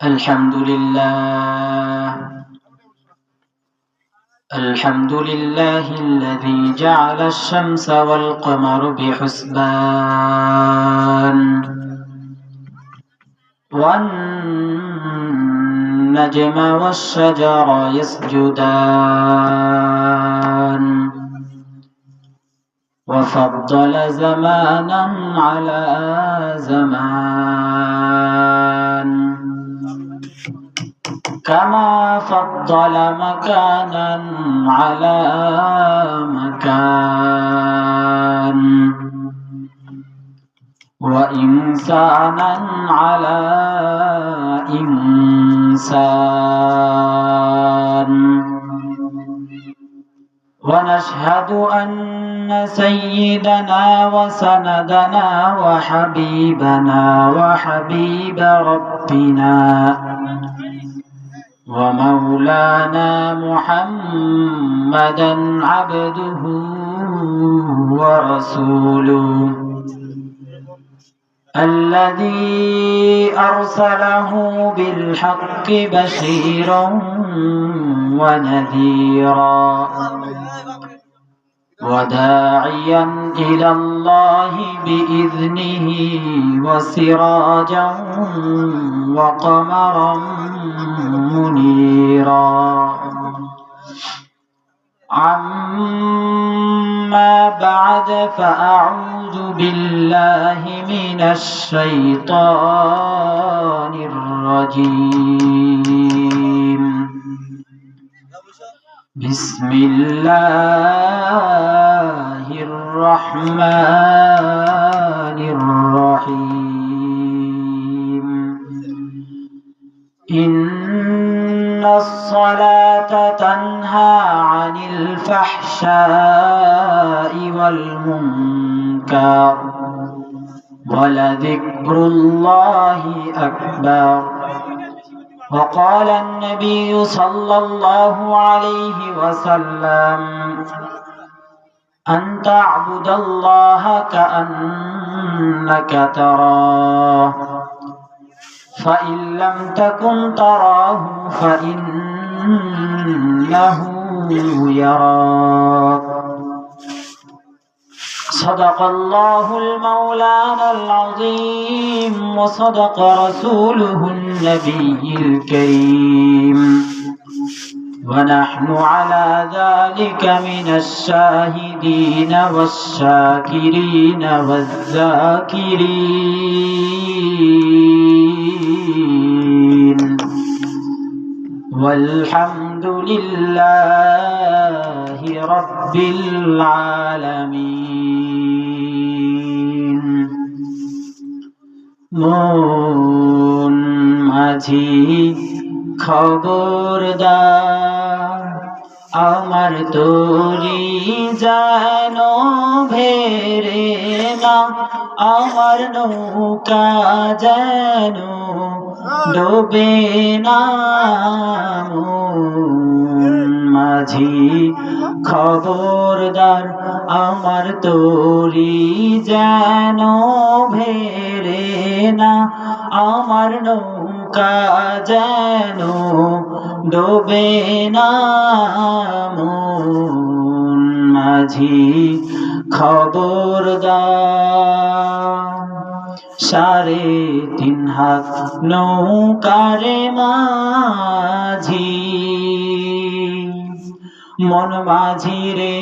الحمد لله الحمد لله الذي جعل الشمس والقمر بحسبان والنجم والشجر يسجدان وفضل زمانا على زمان كما فضل مكانا على مكان وإنسانا على إنسان ونشهد أن سيدنا وسندنا وحبيبنا وحبيب ربنا ومولانا محمدا عبده ورسوله الذي أرسله بالحق بشيرا ونذيرا وداعيا إلى الله بإذنه وسراجا وقمرا منيرا عما بعد فأعوذ بالله من الشيطان الرجيم بسم الله الرحمن الرحيم إن الصلاة تنهى عن الفحشاء والمنكر ولذكر الله أكبر وقال النبي صلى الله عليه وسلم أن تعبد الله كأنك تراه فإن لم تكن تراه فإنه يراك صدق الله المولانا العظيم وصدق رسوله النبي الكريم ونحن على ذلك من الشاهدين والشاكرين والذاكرين والحمد لله رب العالمين মন মাঝি খবরদার আমার তোরি যেন ভেরে না আমার নৌকা যেন ডোবে না মন মাঝি খবরদার আমার তোরি যেন ভেরে না আমার নৌকা যেন ডোবে না মন মাঝি খবরদার 3.5 হাত নৌকারে মাঝি মন মাঝি রে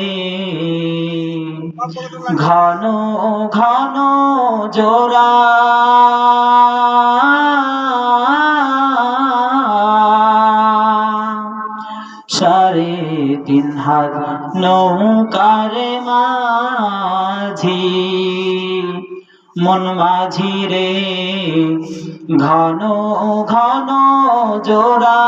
ঘন ঘন জোড়া সাড়ে 3 হাত নৌকারে মাঝি মন মাঝি রে ঘন ঘন জোড়া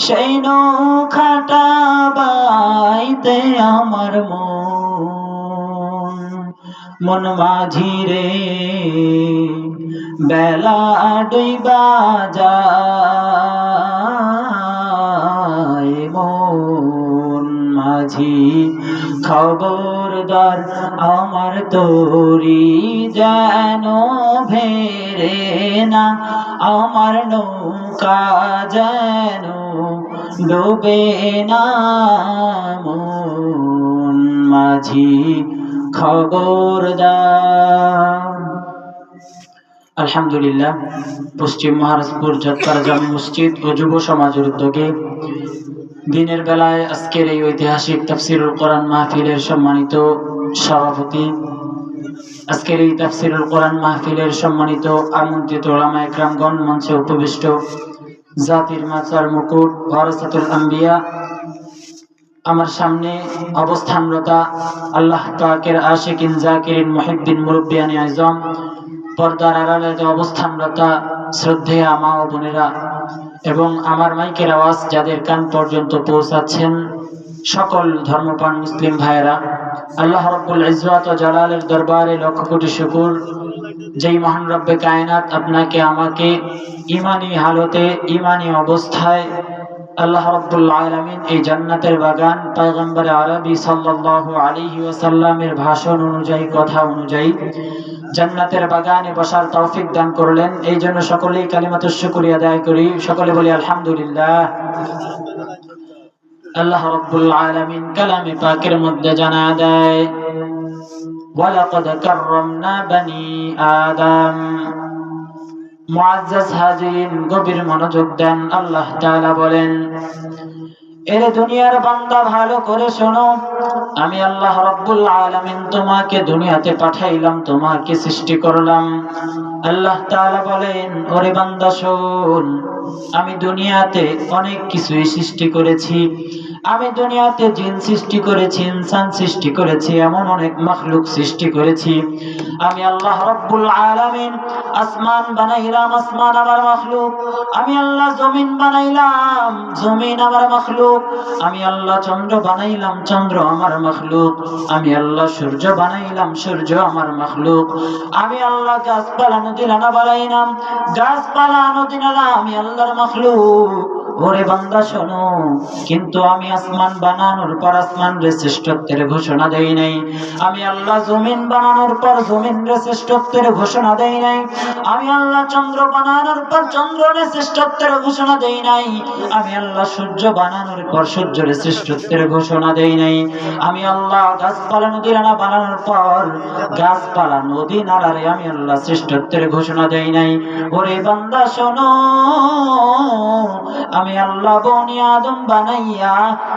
সেই নৌকাটা বাইতে আমার মন মাঝি রে বেলা ডুইবা যায় মন মাঝি খবরদার আমার তরি যেন ভেরে না, আমার নৌকা যেন ডুবে না। মন মাঝি খবরদার। আলহামদুলিল্লাহ, পশ্চিম মহারাজপুর জটপাড়া জামে মসজিদ ও যুব সমাজের উদ্যোগে দিনের বেলায় আজকের এই ঐতিহাসিক তাফসিরুল কোরআন মাহফিলের সম্মানিত সভাপতি, আজকের এই তাফসিরুল কোরআন মাহফিলের সম্মানিত আমন্ত্রিত উলামা ইকরামগণ, মঞ্চে উপবিষ্ট জাতির মাতার মুকুট ওয়ারাসাতুল আম্বিয়া, আমার সামনে অবস্থানরতা আল্লাহ পাকের আশিকিন জাকিরিন মুহিব্বিন মুরব্বিয়ানি আযম, পর্দার আড়ালে অবস্থানরতা শ্রদ্ধেয়া মা ও বোনেরা এবং আমার মাইকের আওয়াজ যাদের কান পর্যন্ত পৌঁছাচ্ছেন সকল ধর্মপ্রাণ মুসলিম ভাইয়েরা, আল্লাহ রাব্বুল ইজ্জত ও জালালের দরবারে লক্ষ কোটি শুকর, যেই মহান রব্বে কায়নাত আপনাকে আমাকে ঈমানি হালতে ঈমানি অবস্থায় আল্লাহ রাব্বুল আলামিন এই জান্নাতের বাগান পয়গম্বর আরবি সাল্লাল্লাহু আলাইহি ওয়াসাল্লামের ভাষণ অনুযায়ী, কথা অনুযায়ী জান্নাতের বাগানে বসার তৌফিক দান করলেন। এই জন্য সকলেই কালিমাতুশ শুকরিয়া আদায় করি, সকলে বলি আলহামদুলিল্লাহ। আল্লাহ রাব্বুল আলামিন কালামে পাকের মধ্যে জানায় দেয়, ওয়ালাকাদ কাররামনা বানি আদম। মুআজ্জাজ হাজিরিন, গভীর মনোযোগ দেন। আল্লাহ তাআলা বলেন, এরে দুনিয়ার বান্দা ভালো করে শোনো, আমি আল্লাহ রাব্বুল আলামিন তোমাকে দুনিয়াতে পাঠাইলাম, তোমাকে সৃষ্টি করলাম। আল্লাহ তাআলা বলেন, ওরে বান্দা শোন, আমি দুনিয়াতে অনেক কিছুই সৃষ্টি করেছি। আমি দুনিয়াতে জিন সৃষ্টি করেছি, ইনসান সৃষ্টি করেছি, এমন অনেক মাখলুক সৃষ্টি করেছি। আমি আল্লাহ রাব্বুল আলামিন আসমান বানাইলাম, আসমান আমার মাখলুক। আমি আল্লাহ জমিন বানাইলাম, জমিন আমার মাখলুক। আমি আল্লাহ চন্দ্র বানাইলাম, চন্দ্র আমার মাখলুক। আমি আল্লাহ সূর্য বানাইলাম, সূর্য আমার মাখলুক। আমি আল্লাহ গাছপালা নদী নালা বানাইলাম, গাছপালা নদী নালা আমি আল্লাহর মাখলুক। ওরে বান্দা শোনো, কিন্তু আমি আসমান বানানোর পর আসমানের শ্রেষ্ঠত্বের ঘোষণা দেই নাই। আমি আল্লাহ জমিন বানানোর পর জমিনের শ্রেষ্ঠত্বের ঘোষণা দেই নাই। আমি আল্লাহ চন্দ্র বানানোর পর চন্দ্রের শ্রেষ্ঠত্বের ঘোষণা দেই নাই। আমি আল্লাহ সূর্য বানানোর পর সূর্যের শ্রেষ্ঠত্বের ঘোষণা দেই নাই। আমি আল্লাহ গাছপালা নদী নালা বানানোর পর গাছপালা নদী নালারে আমি আল্লাহ শ্রেষ্ঠত্বের ঘোষণা দেই নাই। ওরে বান্দা শোনো, আমি আল্লাহ বনি আদম বানাইয়া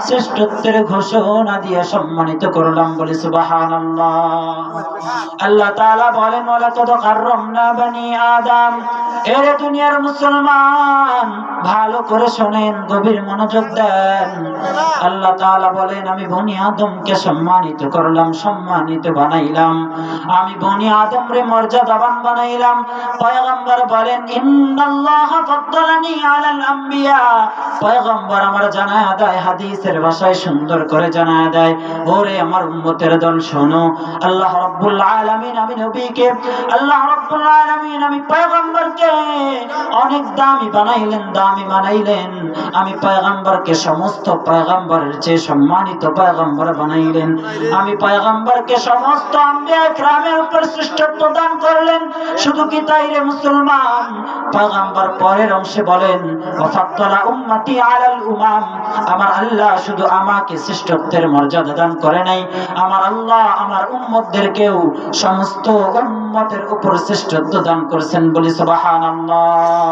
শ্রেষ্ঠত্বের ঘোষণা দিয়ে সম্মানিত করলাম, বলি সুবহানাল্লাহ। আল্লাহ তাআলা বলেন, ওয়ালাকাদ কাররামনা বানি আদম। এর দুনিয়ার মুসলমান ভালো করে শোনেন, গভীর মনোযোগ দেন। আল্লাহ তাআলা বলেন, আমি বনি আদমকে সম্মানিত করলাম, সম্মানিত বানাইলাম। আমি বনি আদম রে মর্যাদাবান বানাইলাম। পয়গম্বর বলেন, ইন্নাল্লাহা ফাদ্দালানি আলাল আম্বিয়া। পয়গম্বর আমার জানায় দেয়, হাদিসের ভাষায় সুন্দর করে জানায় দেয়, ওরে আমার উম্মতের দল শোনো, আল্লাহ রাব্বুল আলামিন আমি নবীকে, আল্লাহ রাব্বুল আলামিন আমি পয়গম্বরকে অনেক দামি বানাইলেন, দামি বানাইলেন। আমি পয়গম্বরকে সমস্ত পয়গম্বরের চেয়ে সম্মানিত পয়গম্বর বানাইলেন। আমি পয়গম্বরকে সমস্ত আম্বিয়া কিরামের উপর শ্রেষ্ঠত্ব দান করলেন। শুধু কি তাই রে মুসলমান, পয়গম্বর পরের অংশে বলেন, ওয়াফাদ্দালা উম্মতি আলাল উমাম। আমার আল্লাহ শুধু আমাকে শ্রেষ্ঠত্বের মর্যাদা দান করে নাই, আমার আল্লাহ আমার উম্মতদেরকেও সমস্ত উম্মতের উপর শ্রেষ্ঠত্ব দান করেছেন, বলি সুবহানাল্লাহ।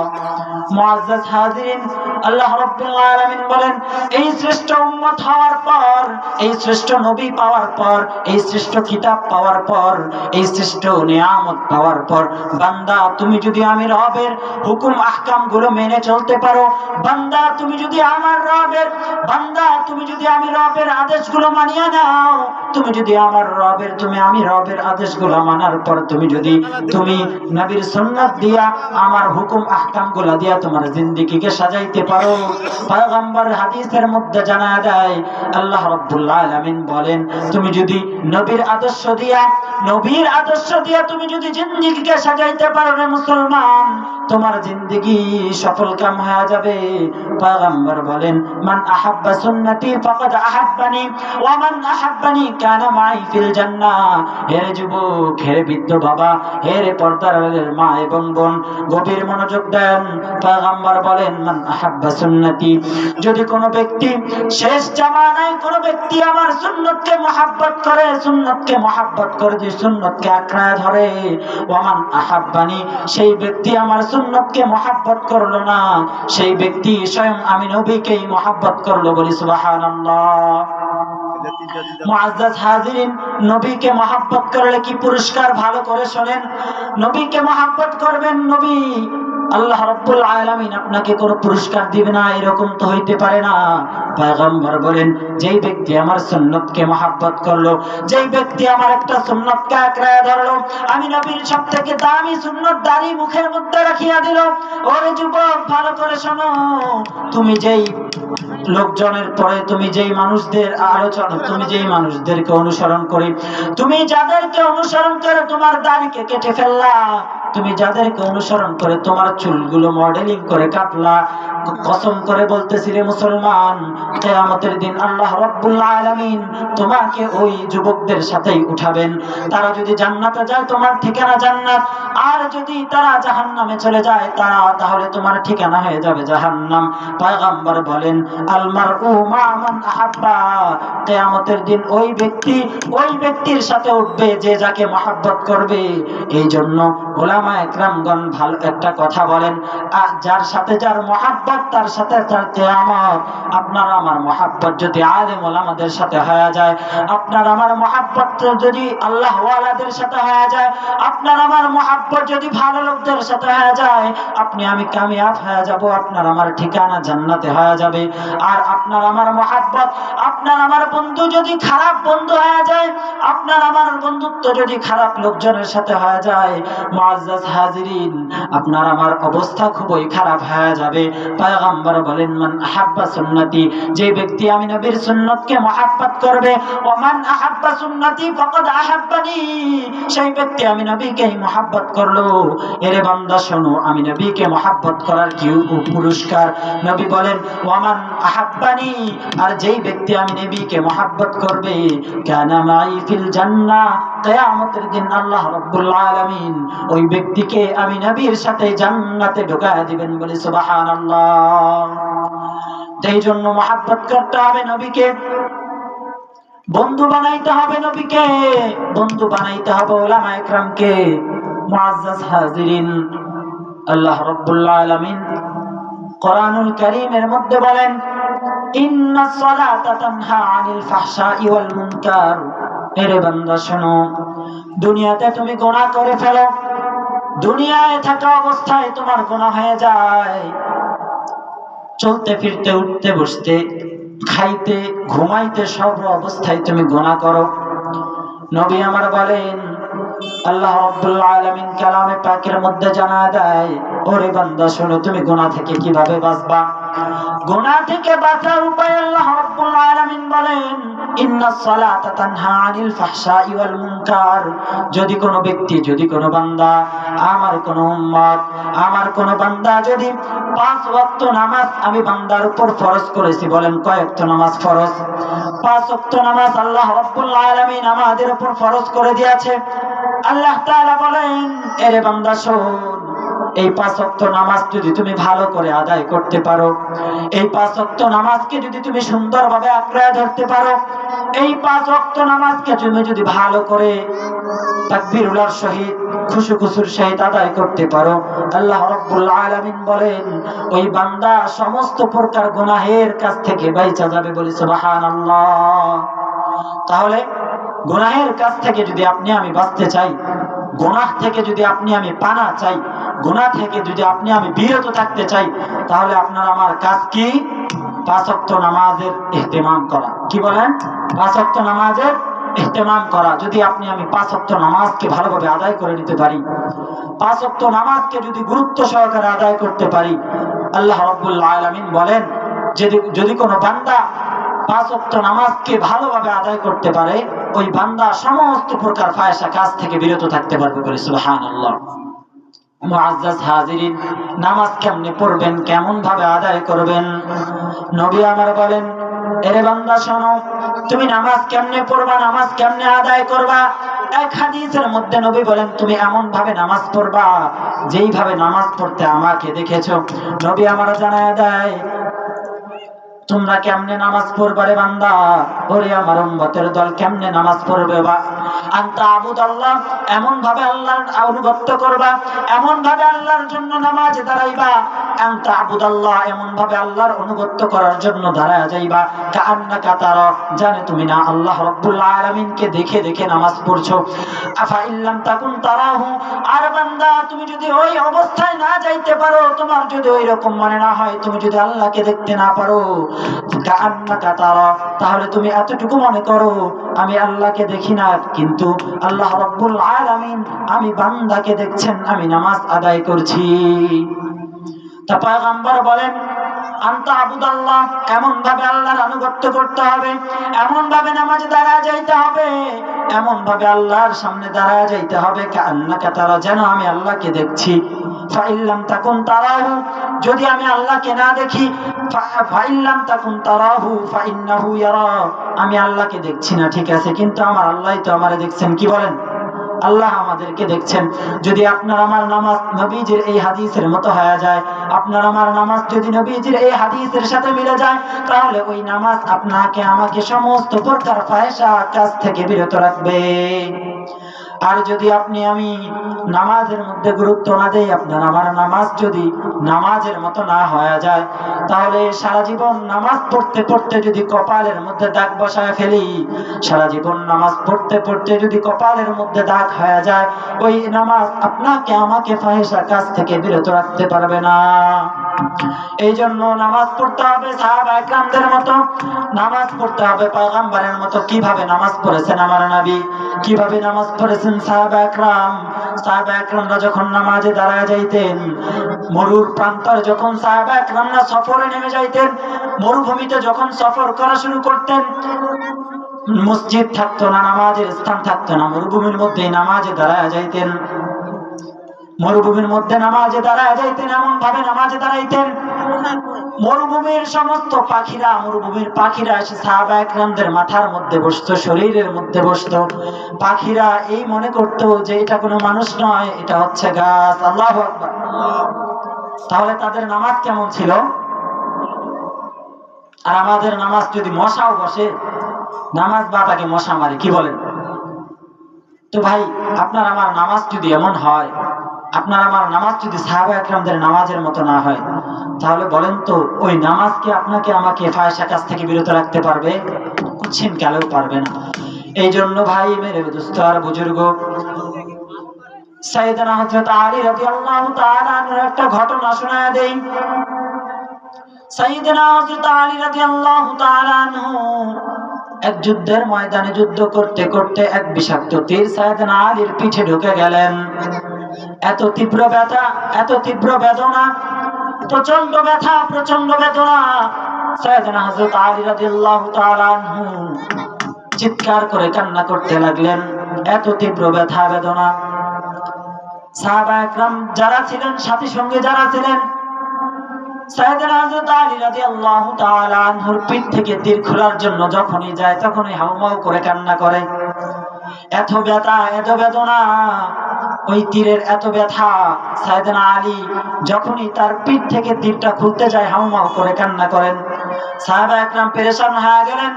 মুআজ্জাজ হাজিরিন, আল্লাহ রাব্বুল আলামিন বলেন, এই শ্রেষ্ঠ উম্মত হওয়ার পর, এই শ্রেষ্ঠ নবী পাওয়ার পর, এই শ্রেষ্ঠ কিতাব পাওয়ার পর, এই শ্রেষ্ঠ নিয়ামত পাওয়ার পর, বান্দা তুমি যদি আমি রবের হুকুম আহকাম গুলো মেনে চলতে পারো, বান্দা তুমি যদি আমার রবের, বান্দা তুমি যদি আমি রবের আদেশগুলো মানিয়ে নাও, তুমি যদি আমার রবের, তুমি আমি রবের আদেশগুলো মানার পর তুমি যদি তুমি নবীর সুন্নাত দিয়া আমার হুকুম আহকাম গুলা দিয়া তোমার জিন্দেগিকে সাজাইতে পারো। পয়গম্বর হাদিসের মধ্যে জানায় দেয়, আল্লাহ রাব্বুল আলামিন বলেন, তুমি যদি নবীর আদর্শ দিয়া, নবীর আদর্শ দিয়া তুমি যদি জিন্দেগিকে সাজাইতে পারো রে মুসলমান, তোমার জিন্দেগি সফল কাম হয়ে যাবে। পয়গম্বর বলেন, মান আহাব্বা সুন্নতি ফাকাদ আহাব্বানি ওয়া মান আহাব্বানি কানা মাই ফিল জান্নাহ। হে যুবক, হে বৃদ্ধ বাবা, হে পর্দার মা এবং বোন, গভীর মনোযোগ দেন। পয়গম্বর বলেন, মান আহাব্বা সুন্নতি, যদি কোনো ব্যক্তি শেষ জামানায় কোনো ব্যক্তি আমার সুন্নতকে মহব্বত করে, সুন্নতকে মহব্বত করে, যে সুন্নতকে আঁকড়ায় ধরে, ওয়া মান আহাব্বানি, সেই ব্যক্তি আমার সুন্নতকে মহব্বত করলো না, সেই ব্যক্তি স্বয়ং আমি নবীকেই মহব্বত করলো। বলি সুবহানাল্লাহ। মুআজ্জাজ হাজিরিন, নবীকে মহব্বত করলে কি পুরস্কার, ভালো করে শোনেন। নবীকে মহব্বত করবেন, নবী আল্লাহ রাব্বুল আলামিন আপনাকে কোনো পুরস্কার দিবে না, এরকম তো হইতে পারে না। পয়গম্বর বলেন, যেই ব্যক্তি আমার সুন্নতকে মহব্বত করলো, যেই ব্যক্তি আমার একটা সুন্নতকে আঁকড়ায় ধরলো, আমি নবীর সবথেকে দামি সুন্নত দাড়ি মুখের মধ্যে রাখিয়া দিল। ওরে যুবক, ভালো করে শোনো, তুমি যেই লোকজনের পরে, তুমি যেই মানুষদের আলোচনা, তুমি যেই মানুষদেরকে অনুসরণ করে, তুমি যাদেরকে অনুসরণ করে তোমার দাড়িকে কেটে ফেললা, তুমি যাদেরকে অনুসরণ করে তোমার চুলগুলো মডেলিং করে কাটলা, কসম করে বলতেছি রে মুসলমান, কিয়ামতের দিন আল্লাহ রাব্বুল আলামিন তোমাকে ওই যুবকদের সাথেই উঠাবেন। তারা যদি জান্নাতে যায়, তোমার ঠিকানা জান্নাত, আর যদি তারা জাহান্নামে চলে যায়, তাহলে তোমার ঠিকানা হয়ে যাবে জাহান্নাম। পয়গম্বর বলেন, আল মারউ মা মান আহাব্বা, কিয়ামতের দিন ওই ব্যক্তির সাথে উঠবে যে যাকে মহব্বত করবে। এই জন্য উলামায়ে কেরামগণ ভালো একটা কথা বলেন, যার সাথে যার মহব্বত, তার সাথে তার কিয়ামত। আপনার আমার মহব্বত যদি আলেম ওলামাদের সাথে হয়ে যায়, আপনার আমার মহব্বত যদি আল্লাহ ওয়ালাদের সাথে হয়ে যায়, আপনার আমার মহব্বত যদি ভালো লোকদের সাথে হয়ে যায়, আপনি আমি কামিয়াব হয়ে যাব, আপনার আমার ঠিকানা জান্নাতে হয়ে যাবে। আর আপনার আমার মহব্বত, আপনার আমার বন্ধু যদি খারাপ বন্ধু হয়ে যায়, আপনার আমার বন্ধুত্ব যদি খারাপ লোকজনের সাথে হয়ে যায়, মুআজ্জাজ হাজিরিন, আপনার আমার অবস্থা খুবই খারাপ হয়ে যাবে। পয়গম্বর বলেন, মান আহাব্বা সুন্নতি, যে ব্যক্তি আমি নবীর সুন্নতকে মহব্বত করবে, ওয়া মান আহাব্বা সুন্নতি ফাকাদ আহাব্বানি, সেই ব্যক্তি আমি নবীকেই মহব্বত করলো। এরে বান্দা শোনো, আমি নবীকে মহব্বত করার কি পুরস্কার। নবী বলেন, ওয়া মান আহাব্বানি, আর যেই ব্যক্তি আমি নবীকে মহব্বত করবে, কানা মাই ফিল জান্নাহ, কিয়ামতের দিন আল্লাহ রাব্বুল আলামিন ওই ব্যক্তিকে আমি নবীর সাথে জান্নাতে ঢোকায় দিবেন। বলি সুবহানাল্লাহ। এই জন্য মহব্বত করতে হবে নবীকে, বন্ধু বানাইতে হবে নবীকে, বন্ধু বানাইতে হবে উলামায়ে কেরামকে। মুআজ্জাজ হাজিরিন, আল্লাহ রাব্বুল আলামিন কোরআনুল কারীমের মধ্যে বলেন, ইন্নাস সালাতা তানহা আনিল ফাহশাই ওয়াল মুনকার। এরে বান্দা শোনো, দুনিয়াতে তুমি গুনাহ করে ফেলো, দুনিয়ায় থাকা অবস্থায় তোমার গুনাহ হয়ে যায়, চলতে ফিরতে, উঠতে বসতে, খাইতে ঘুমাইতে, সব অবস্থায় তুমি গুনাহ করো। নবী আমার বলেন, আল্লাহ রাব্বুল আলামিন কালামে পাকের মধ্যে জানায় দেয়, ওরে বান্দা শোনো, তুমি গুনাহ থেকে কিভাবে বাঁচবা। গুনাহ থেকে বাঁচার উপায় আল্লাহ রাব্বুল আলামিন বলেন, ইন্নাস সালাতা তানহা আনিল ফাহশাই ওয়াল মুনকার। যদি কোনো ব্যক্তি, যদি কোনো বান্দা, আমার কোনো উম্মত, আমার কোনো বান্দা যদি 5 ওয়াক্ত নামাজ আমি বান্দার উপর ফরজ করেছি, বলেন কয় ওয়াক্ত নামাজ ফরজ? 5 ওয়াক্ত নামাজ আল্লাহ রাব্বুল আলামিন আমাদের উপর ফরজ করে দিয়েছে। আল্লাহ তাআলা বলেন, এরে বান্দা শোন, এই 5 ওয়াক্ত নামাজ যদি তুমি ভালো করে আদায় করতে পারো, এই 5 ওয়াক্ত নামাজকে যদি তুমি সুন্দরভাবে আঁকড়ে ধরতে পারো, এই 5 ওয়াক্ত নামাজকে তুমি যদি ভালো করে তাকবীরুল্লাহর সহিত খুশুর সহিত আদায় করতে পারো, আল্লাহ রাব্বুল আলামিন বলেন ওই বান্দা সমস্ত প্রকার গুনাহের কাছ থেকে বাইচা যাবে। বলি সুবহানাল্লাহ। তাহলে গুনাহের কাছ থেকে যদি আপনি আমি বাঁচতে চাই, গুনাহ থেকে যদি আপনি আমি পানা চাই, গুনাহ থেকে যদি আপনি আমি বিরত থাকতে চাই, তাহলে আপনার আমার কাজ কি? 5 ওয়াক্ত নামাজের ইহতিমাম করা। কি বলেন? 5 ওয়াক্ত নামাজের ইহতিমাম করা। যদি আপনি আমি 5 ওয়াক্ত নামাজকে ভালোভাবে আদায় করে নিতে পারি, 5 ওয়াক্ত নামাজকে যদি গুরুত্ব সহকারে আদায় করতে পারি, আল্লাহ রাব্বুল আলামিন বলেন যদি কোনো বান্দা 5 ওয়াক্ত নামাজকে ভালোভাবে আদায় করতে পারে, ওই বান্দা সমস্ত প্রকার ফায়সা কাজ থেকে বিরত থাকতে পারবে। বলে সুবহানাল্লাহ। মুআজ্জাজ হাজিরিন, নামাজ কেমনে পড়বেন, কেমন ভাবে আদায় করবেন? নবী আমার বলেন, এরে বান্দা শোনো, তুমি নামাজ কেমনে পড়বা, নামাজ কেমনে আদায় করবা? এক হাদিসের মধ্যে নবী বলেন, তুমি এমন ভাবে নামাজ পড়বা যেইভাবে নামাজ পড়তে আমাকে দেখেছো। নবী আমার জানায় দেয়, তোমরা কেমনে নামাজ পড়বা রে বান্দা, ওরে আমার উম্মতের দল কেমনে নামাজ পড়বে? বা আনতা আবুদাল্লাহ, এমন ভাবে আল্লাহর আনুগত্য করবা, এমন ভাবে আল্লাহর জন্য নামাজে দাঁড়াইবা। আনতা আবুদাল্লাহ, এমন ভাবে আল্লাহর অনুগত্য করার জন্য দাঁড়ায় যাইবা কাআন্নাকা তারা, জানে তুমি না আল্লাহ রাব্বুল আলামিনকে দেখে দেখে নামাজ পড়ছো। আফা ইল্লাম তাকুন তারাহু, আর বান্দা তুমি যদি ওই অবস্থায় না যাইতে পারো, তোমার যদি ওই রকম মনে না হয়, তুমি যদি আল্লাহকে দেখতে না পারো, কাআন্নাকা তারা, তাহলে তুমি এতটুকু মনে করো আমি আল্লাহকে দেখি না, কিন্তু আল্লাহ রাব্বুল আলামিন আমি বান্দাকে দেখছেন, আমি নামাজ আদায় করছি। তা পয়গম্বর বলেন, আনতা আবুদাল্লাহ, এমন ভাবে আল্লাহর আনুগত্য করতে হবে, এমন ভাবে নামাজে দাঁড়ায় যাইতে হবে, এমন ভাবে আল্লাহর সামনে দাঁড়ায় যাইতে হবে কাআন্নাকা তারা, যেন আমি আল্লাহকে দেখছি। ফাইল্লাম তাকুন তারাহু, যদি আমি আল্লাহকে না দেখি, ফাইল্লাম তাকুন তারাহু ফাইন্নাহু ইয়ারা, আমি আল্লাহকে দেখছি না ঠিক আছে, কিন্তু আমার আল্লাহই তো আমারে দেখছেন। কি বলেন? আল্লাহ আমাদেরকে দেখছেন। যদি আপনার আমার নামাজ নবীজির এই হাদিসের মতো হয়ে যায়, আপনার আমার নামাজ যদি নবীজির এই হাদিসের সাথে মিলে যায়, তাহলে ওই নামাজ আপনাকে আমাকে সমস্ত প্রকার ফাহিশা কাজ থেকে বিরত রাখবে। আর যদি আপনি আমি নামাজের মধ্যে গুরুত্ব না দেই, আপনার আমার নামাজ যদি নামাজের মতো না হয়ে যায়, তাহলে সারা জীবন নামাজ পড়তে পড়তে যদি কপালের মধ্যে দাগ বসায় ফেলি, সারা জীবন নামাজ পড়তে পড়তে যদি কপালের মধ্যে দাগ হয়ে যায়, ওই নামাজ আপনাকে আমাকে ফাহিশা কাজ থেকে বিরত রাখতে পারবে না। এই জন্য নামাজ পড়তে হবে সাহাবায়ে কেরামদের মতো, নামাজ পড়তে হবে পয়গম্বরের মতো। কিভাবে নামাজ পড়েছেন আমার নবী, কিভাবে নামাজ পড়েছেন সাহাবায়ে কেরাম? সাহাবায়ে কেরামরা যখন নামাজে দাঁড়ায় যাইতেন, মরুর প্রান্তরে যখন সাহাবায়ে কেরামরা সফরে নেমে যাইতেন, মরুভূমিতে যখন সফর করা শুরু করতেন, মসজিদ থাকতো না, নামাজের স্থান থাকতো না, মরুভূমির মধ্যে নামাজে দাঁড়ায় যাইতেন, মরুভূমির মধ্যে নামাজে দাঁড়ায় যাইতেন, এমন ভাবে নামাজে দাঁড়াইতেন, মরুভূমির সমস্ত পাখিরা, মরুভূমির পাখিরা এসে সাহাবায়ে কেরামদের মাথার মধ্যে বসতো, শরীরের মধ্যে বসতো। পাখিরা এই মনে করতো যে এটা কোনো মানুষ নয়, এটা হচ্ছে গাছ। আল্লাহু আকবার। তাহলে তাদের নামাজ কেমন ছিল? আর আমাদের নামাজ যদি মশাও বসে, নামাজ বাতাকে মশা মারে। কি বলেন? তো ভাই, আপনার আমার নামাজ যদি এমন হয়, আপনার আমার নামাজ যদি সাহাবায়ে কেরামদের নামাজের মতো না হয়, তাহলে বলেন তো ওই নামাজকে আপনাকে আমাকে ফাহিশা কাজ থেকে বিরত রাখতে পারবে? কুচ্ছিন কালেও পারবে না। এই জন্য ভাই মেরে দোস্ত আর বুজুর্গ, সাইয়েদনা হযরত আলী রাদিয়াল্লাহু তাআলা আনহুর একটা ঘটনা শোনায় দেই। সাইয়েদনা হযরত আলী রাদিয়াল্লাহু তাআলা আনহু এক যুদ্ধের ময়দানে যুদ্ধ করতে করতে এক বিষাক্ত তীর সাইয়েদনা আলীর পিঠে ঢুকে গেলেন। এত তীব্র ব্যথা, এত তীব্র বেদনা, প্রচন্ড ব্যথা, প্রচন্ড বেদনা। সাইয়েদনা হযরত আলী রাদিয়াল্লাহু তাআলা আনহু চিৎকার করে কান্না করতে লাগলেন, এত তীব্র ব্যথা বেদনা। সাহাবায়ে কেরাম যারা ছিলেন, সাথী সঙ্গে যারা ছিলেন, সাইয়েদনা হযরত আলী রাদিয়াল্লাহু তাআলা আনহুর পিঠ থেকে তীর খোলার জন্য যখনই যায়, তখনই হাউমাউ করে কান্না করে। এত ব্যথা, এত বেদনা, ওই তীরের এত ব্যথা। সাইয়েদনা আলী যখনই তার পিঠ থেকে তীরটা খুলতে যায়, হাউমাউ করে কান্না করেন। সাহাবায়ে কেরাম পেরেশান হয়ে গেলেন,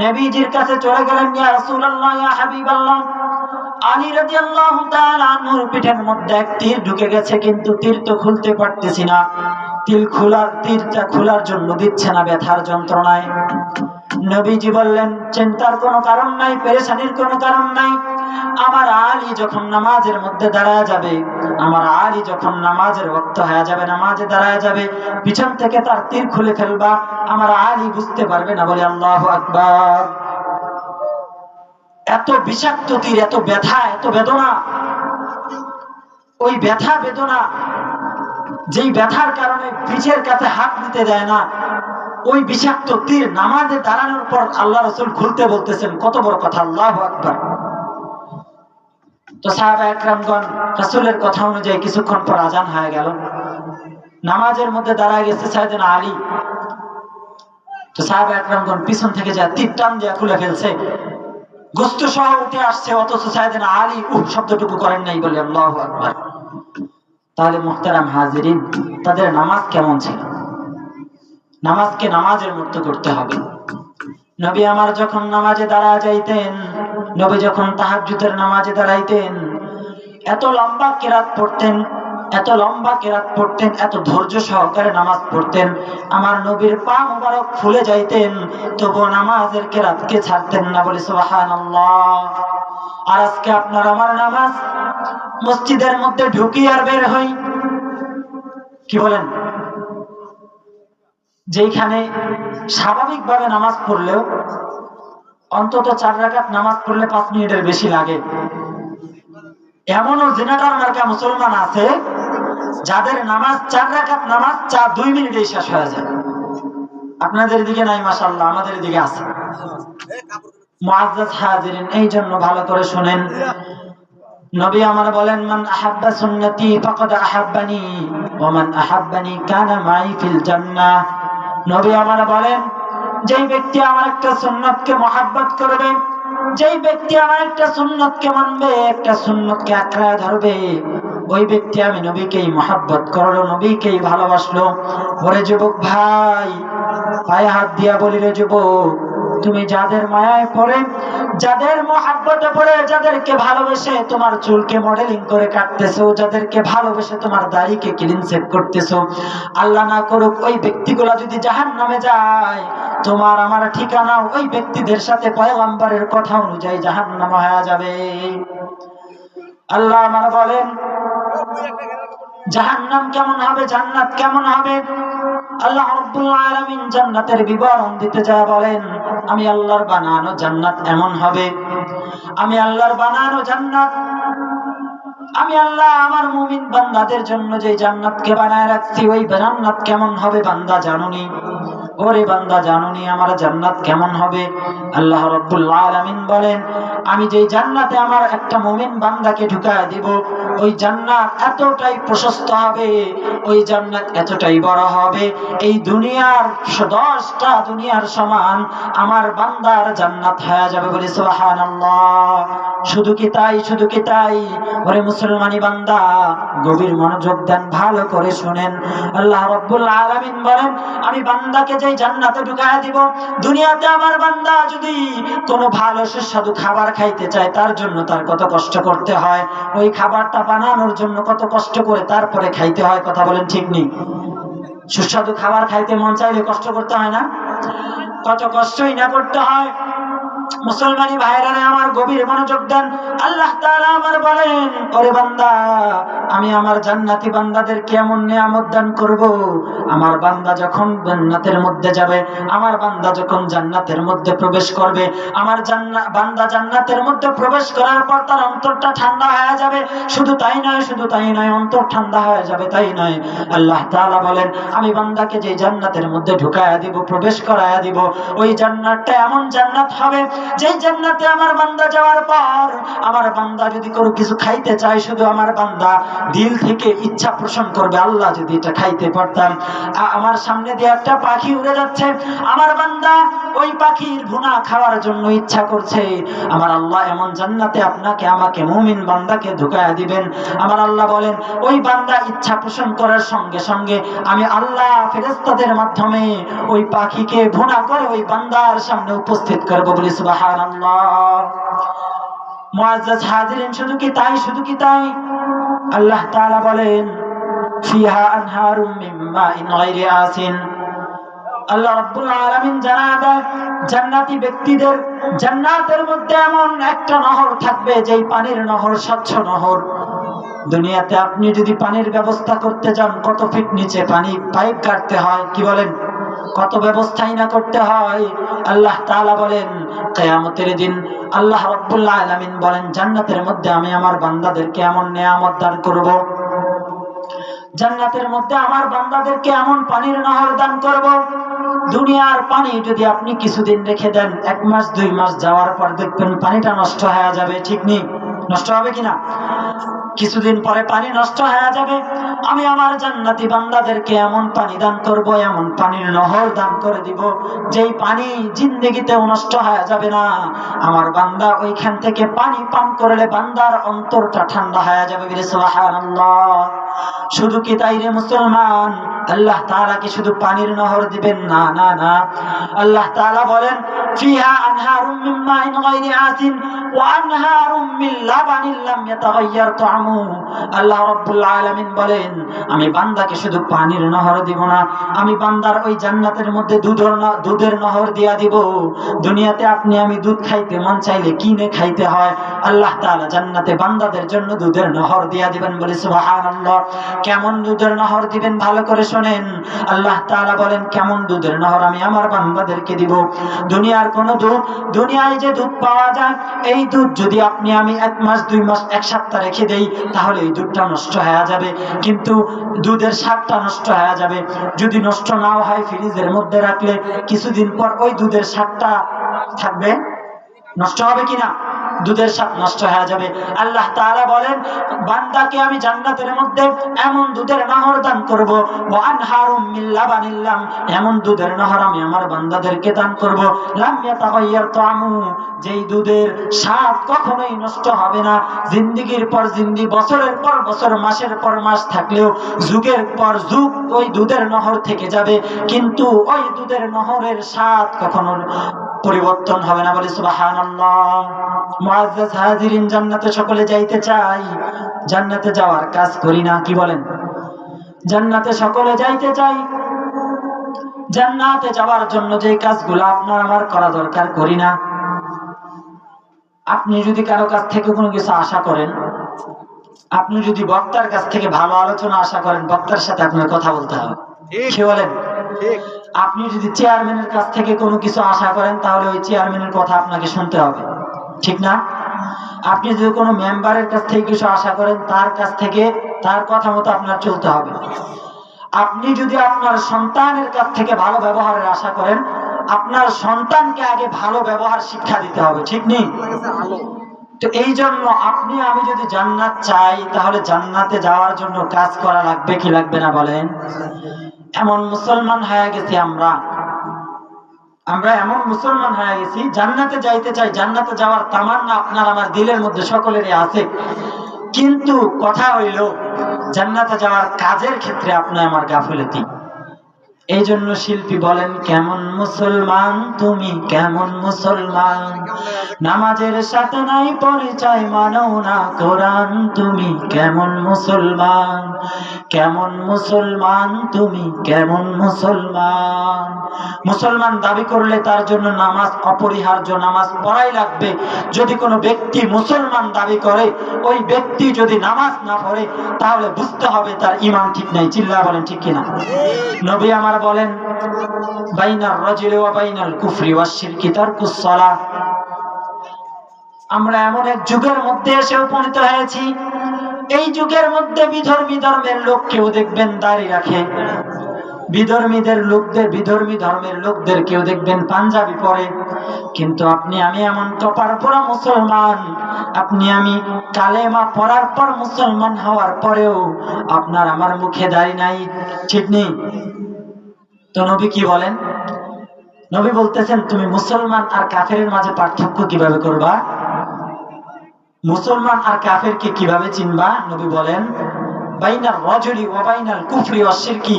নবীজির কাছে চলে গেলেন, ইয়া রাসূলুল্লাহ, ইয়া হাবিবাল্লাহ, আলী রাদিয়াল্লাহু তাআলা আনহুর পিঠের মধ্যে এক তীর ঢুকে গেছে, কিন্তু তীর তো খুলতে পারতেছি না, তীরটা খোলার জন্য দিচ্ছে না ব্যথার যন্ত্রণায়। নবীজি বললেন, চিন্তার কোনো কারণ নাই, পেরেশানির কোনো কারণ নাই। আমার আলী যখন নামাজের মধ্যে দাঁড়ায় যাবে, আমার আলী যখন নামাজের ওয়াক্ত হয়ে যাবে, নামাজে দাঁড়ায় যাবে, পিছন থেকে তার তীর খুলে ফেলবা, আমার আলী বুঝতে পারবে না। বলে আল্লাহু আকবার। এত বিষাক্ত তীর, এত ব্যথা, এত বেদনা। ওই ব্যথা বেদনা, যেই ব্যথার কারণে পিঠের কাছে হাত দিতে দেয় না, ওই বিষাক্ত তীর নামাজে দাঁড়ানোর পর আল্লাহ রাসূল খুলতে বলতেছেন। কত বড় কথা! আল্লাহু আকবার। তো সাহাবা একরামগণ রাসূলের কথা অনুযায়ী কিছুক্ষণ পর আজান হয়ে গেল, নামাজের মধ্যে দাঁড়ায় গেছে সাইয়েদনা আলী। তো সাহাবা একরামগণ পিছন থেকে যা তীর টান দিয়ে খুলে ফেলছে, গোস্ত সহ উঠে আসছে, অথচ সাইয়েদনা আলী শব্দটুকু করেন নাই বলে আল্লাহু আকবার। তাহলে মুহতারাম হাজিরিন, তাদের নামাজ কেমন ছিল? নামাজকে নামাজের মতো করতে হবে। নবী আমার যখন নামাজে দাঁড়া যাইতেন, নবী যখন তাহাজ্জুদের নামাজে দাঁড়াইতেন, এত লম্বা কিরাত পড়তেন, এত লম্বা কিরাত পড়তেন, এত ধৈর্য সহকারে নামাজ পড়তেন, আমার নবীর পা মুবারক ফুলে যাইতেন, তবু নামাজের কিরাতকে ছাড়তেন না, বলি সুবহানাল্লাহ। আর আজকে আপনার আমার নামাজ মসজিদের মধ্যে ঢুকি আর বের হই, কি বলেন? যেখানে স্বাভাবিকভাবে নামাজ পড়লেও অন্তত 4 রাকাত নামাজ পড়লে 5 মিনিটের বেশি লাগে, এমনও জিনাদার মার্কা মুসলমান আছে যাদের নামাজ 4 রাকাত নামাজ 2 মিনিটেই শেষ হয়ে যায়। আপনাদের দিকে নাই মাশাআল্লাহ, আমাদের দিকে আছে। মুআজ্জাজ হাজিরিন, এই জন্য ভালো করে শুনেন, নবী আমার বলেন, মান আহাব্বা সুন্নতি ফাকাদ আহাব্বানি ওয়া মান আহাব্বানি কানা মাই ফিল জান্নাহ। নবী আমার বলেন, যেই ব্যক্তি আমার একটা সুন্নতকে মহব্বত করবে, যেই ব্যক্তি আমার একটা সুন্নতকে মানবে, একটা সুন্নতকে আঁকড়ে ধরবে, ওই ব্যক্তি আমি নবীকেই মহব্বত করলো, নবীকেই ভালোবাসলো। ওরে যুবক ভাই, পায়ে হাত দিয়া বলি, রে যুবক, তুমি যাদের মায়ায় পড়ে, যাদের মহব্বতে পড়ে, যাদেরকে ভালোবেসে তোমার চুলকে মডেলিং করে কাটতেছো, যাদেরকে ভালোবেসে তোমার দাড়িকে ক্লিন সেভ করতেছো, আল্লাহ না করুক ওই ব্যক্তিগুলা যদি জাহান্নামে যায়, তোমার আমার ঠিকানা ওই ব্যক্তিদের সাথে পয়গম্বরের কথা অনুযায়ী জাহান্নাম হয়ে যাবে। আল্লাহ আমার বলেন, জাহান্নাম কেমন হবে, জান্নাত কেমন হবে? আল্লাহ রাব্বুল আলামিন জান্নাতের বিবরণ দিতে যায় বলেন, আমি আল্লাহর বানানো জান্নাত এমন হবে, আমি আল্লাহর বানানো জান্নাত, আমি আল্লাহ আমার মুমিন বান্দাদের জন্য যে জান্নাতকে বানায় রাখছি, ওই জান্নাত কেমন হবে বান্দা জানুনি? ওরে বান্দা জানুনি আমার জান্নাত কেমন হবে? আল্লাহ রাব্বুল আলামিন বলেন, আমি যে জান্নাতে আমার একটা মুমিন বান্দাকে ঢুকায় দিব, ওই জান্নাত এতটাই প্রশস্ত হবে, ওই জান্নাত এতটাই বড় হবে, এই দুনিয়ার 10টা দুনিয়ার সমান আমার বান্দার জান্নাত হয়ে যাবে, বলি সুবহানাল্লাহ। শুধু কি তাই, শুধু কি তাই? ওরে মুসলমানি বান্দা, গভীর মনোযোগ দেন, ভালো করে শুনেন। আল্লাহ রাব্বুল আলামিন বলেন, আমি বান্দাকে যেই জান্নাতে ঢুকায় দিব, দুনিয়াতে আমার বান্দা যদি কোনো ভালো সুস্বাদু খাবার খাইতে চায়, তার জন্য তার কত কষ্ট করতে হয়, ওই খাবারটা বানানোর জন্য কত কষ্ট করে তারপরে খাইতে হয়, কথা বলেন ঠিক নেই? সুস্বাদু খাবার খাইতে মন চাইলে কষ্ট করতে হয় না? কত কষ্টই না করতে হয়। মুসলমানি ভাইরা আমার, গভীর মনোযোগ দেন। আল্লাহ তাআলা আমার বলেন, ওরে বান্দা, আমি আমার জান্নাতি বান্দাদেরকে এমন নিয়ামত দান করব, আমার বান্দা যখন জান্নাতের মধ্যে যাবে, আমার বান্দা যখন জান্নাতের মধ্যে প্রবেশ করবে, আমার বান্দা জান্নাতের মধ্যে প্রবেশ করার পর তার অন্তরটা ঠান্ডা হয়ে যাবে। শুধু তাই নয়, শুধু তাই নয়, অন্তর ঠান্ডা হয়ে যাবে তাই নয়, আল্লাহ তাআলা বলেন, আমি বান্দাকে যে জান্নাতের মধ্যে ঢুকায়া দিব, প্রবেশ করায়া দিব, ওই জান্নাতটা এমন জান্নাত হবে, যে জান্নাতে আমার বান্দা যাওয়ার পর, আমার বান্দা যদি কোনো কিছু খাইতে চায়, শুধু আমার বান্দা দিল থেকে ইচ্ছা পোষণ করবে, আল্লাহ যদি এটা খাইতে পারতাম। আমার সামনে দিয়ে একটা পাখি উড়ে যাচ্ছে, আমার বান্দা ওই পাখির ভুনা খাওয়ার জন্য ইচ্ছা করছে, আমার আল্লাহ এমন জান্নাতে আপনাকে আমাকে মুমিন বান্দাকে ঢুকায়া দিবেন। আমার আল্লাহ বলেন, ওই বান্দা ইচ্ছা পোষণ করার সঙ্গে সঙ্গে আমি আল্লাহ ফেরেশতাদের মাধ্যমে ওই পাখিকে ভুনা করে ওই বান্দার সামনে উপস্থিত করব, বলি সুবহানাল্লাহ। মুআজ্জাজ হাজিরিন, শুধু কি তাই, শুধু কি তাই? আল্লাহ তাআলা বলেন, ফিহা আনহারুম মিন মাইন গায়রি আসিন। আল্লাহ রাব্বুল আলামিন জানাবেন, জান্নাতি ব্যক্তিদের জান্নাতের মধ্যে এমন একটা নহর থাকবে, যেই পানির নহর স্বচ্ছ নহর। দুনিয়াতে আপনি যদি পানির ব্যবস্থা করতে যান, কত ফিট নিচে পানি পাইপ কাটতে হয়, কি বলেন? কত ব্যবস্থাই না করতে হয়। আল্লাহ তাআলা বলেন, কিয়ামতের দিন আল্লাহ রাব্বুল আলামিন বলেন, জান্নাতের মধ্যে আমি আমার বান্দাদেরকে এমন নিয়ামত দান করব, জান্নাতের মধ্যে আমার বান্দাদেরকে এমন পানির নহর দান করব, দুনিয়ার পানি যদি আপনি কিছুদিন রেখে দেন, 1 মাস 2 মাস যাওয়ার পর দেখবেন পানিটা নষ্ট হয়ে যাবে, ঠিক নেই? নষ্ট হবে কিনা? কিছুদিন পরে পানি নষ্ট হয়ে যাবে। আমি আমার জান্নাতি বান্দাদেরকে এমন পানি দান করব, এমন পানির নহর দান করে দিব, যেই পানি জিন্দেগিতেও নষ্ট হয়ে যাবে না। আমার বান্দা ওইখান থেকে পানি পান করলে বান্দার অন্তরটা ঠান্ডা হয়ে যাবে। সুবহানাল্লাহ। শুধু কি তাই রে মুসলমান? আল্লাহ তাআলা কি শুধু পানির নহর দিবেন? না না না, আল্লাহ তাআলা বলেন ফিহা আনহারুম মিন মাইন গায়রি আসিন ওয়া আনহারুম মিন লাবানিন লাম ইয়াতাগায়্যার তা'আমু। আল্লাহ রাব্বুল আলামিন বলেন আমি বান্দাকে শুধু পানির নহর দিব না, আমি বান্দার ওই জান্নাতের মধ্যে দুধের নহর দিয়া দিব। দুনিয়াতে আপনি আমি দুধ খাইতে মন চাইলে কিনে খাইতে হয়, আল্লাহ তাআলা জান্নাতে বান্দাদের জন্য দুধের নহর দিয়া দিবেন। বলি সুবহানাল্লাহ। কেমন দুধের নহর দিবেন ভালো করে শোনেন। আল্লাহ তাআলা বলেন কেমন দুধের নহর আমি আমার বান্দাদেরকে দিব। দুনিয়ার কোন দুধ, দুনিয়ায় যে দুধ পাওয়া যায়, এই দুধ যদি আপনি আমি 1 মাস 2 মাস 1 সপ্তাহ রেখে দেই, তাহলে এই দুধটা নষ্ট হয়ে যাবে, কিন্তু দুধের স্বাদটা নষ্ট হয়ে যাবে। যদি নষ্ট নাও হয়, ফ্রিজের মধ্যে রাখলে কিছুদিন পর ওই দুধের স্বাদটা থাকবে। নষ্ট হবে কিনা? দুধের স্বাদ নষ্ট হয়ে যাবে। আল্লাহ তাআলা বলেন বান্দাকে আমি জান্নাতের মধ্যে এমন দুধের নহর দান করব, ওয়া আনহারুম মিন লাবানিন লাম, এমন দুধের নহর আমি আমার বান্দাদেরকে দান করব, লাম ইয়াতাগায়্যার তা'আমু, যেই দুধের স্বাদ কখনোই নষ্ট হবে না। জিন্দেগীর পর জিন্দেগি, বছরের পর বছর, মাসের পর মাস থাকলেও যুগের পর যুগ ওই দুধের নহর থেকে যাবে, কিন্তু ওই দুধের নহরের স্বাদ কখনো পরিবর্তন হবে না। বলি সুবহানাল্লাহ। মুআজ্জাজ হাজিরিন, জান্নাতে সকলে যাইতে চাই, জান্নাতে যাওয়ার কাজ করি না, কি বলেন? জান্নাতে সকলে যাইতে চাই, জান্নাতে যাওয়ার জন্য যে কাজগুলো আপনার আমার করা দরকার করি না। আপনি যদি কারো কাছ থেকে কোনো কিছু আশা করেন, আপনি যদি বক্তার কাছ থেকে ভালো আলোচনা আশা করেন, বক্তার সাথে আপনার কথা বলতে হবে, কি বলেন? আপনি যদি চেয়ারম্যানের কাছ থেকে কোনো কিছু আশা করেন, তাহলে ওই চেয়ারম্যানের কথা আপনাকে শুনতে হবে, ঠিক না? আপনি যদি কোনো মেম্বারের কাছ থেকে কিছু আশা করেন, তার কাছ থেকে তার কথা মতো আপনার চলতে হবে। আপনি যদি আপনার সন্তানের কাছ থেকে ভালো ব্যবহারের আশা করেন, আপনার সন্তানকে আগে ভালো ব্যবহার শিক্ষা দিতে হবে, ঠিক নেই? তো এই জন্য আপনি আমি যদি জান্নাত চাই, তাহলে জান্নাতে যাওয়ার জন্য কাজ করা লাগবে কি লাগবে না বলেন? এমন মুসলমান হয়ে গেছি আমরা এমন মুসলমান হয়ে গেছি, জান্নাতে যাইতে চাই, জান্নাতে যাওয়ার তামান্না আপনার আমার দিলের মধ্যে সকলেরই আছে, কিন্তু কথা হইল জান্নাতে যাওয়ার কাজের ক্ষেত্রে আপনি আমার গাফিলতি। এই জন্য শিল্পী বলেন কেমন মুসলমান তুমি, কেমন মুসলমান, নামাজের সাথে নাই পরিচয়, মানো না কোরআন, তুমি কেমন মুসলমান, কেমন মুসলমান তুমি, কেমন মুসলমান। মুসলমান দাবি করলে তার জন্য নামাজ অপরিহার্য, নামাজ পড়াই লাগবে। যদি কোনো ব্যক্তি মুসলমান দাবি করে, ওই ব্যক্তি যদি নামাজ না পড়ে, তাহলে বুঝতে হবে তার ঈমান ঠিক নাই। চিল্লা বলেন ঠিক কিনা? নবী আমার বলেন বাইনার রাজুলি ওয়া বাইনাল কুফরি ওয়াশ শিরকি তারকুস সালাহ। আমরা এমন এক যুগের মধ্যে এসে উপনীত হয়েছি, এই যুগের মধ্যে বিধর্মী ধর্মের লোক কেউ দেখবেন দাড়ি রাখে, বিধর্মী ধর্মের লোকদের কেউ দেখবেন পাঞ্জাবি পরে, কিন্তু আপনি আমি এমন কপার পরা মুসলমান, আপনি আমি কালেমা পড়ার পর মুসলমান হওয়ার পরেও আপনার আমার মুখে দাড়ি নাই, ঠিক নেই? তো নবী কি বলেন? নবী বলতেছেন তুমি মুসলমান আর কাফেরের মাঝে পার্থক্য কিভাবে করবা, মুসলমান আর কাফেরকে কিভাবে চিনবা? নবী বলেন বাইনার রাজুলি ওয়া বাইনাল কুফরি ওয়াশ শিরকি,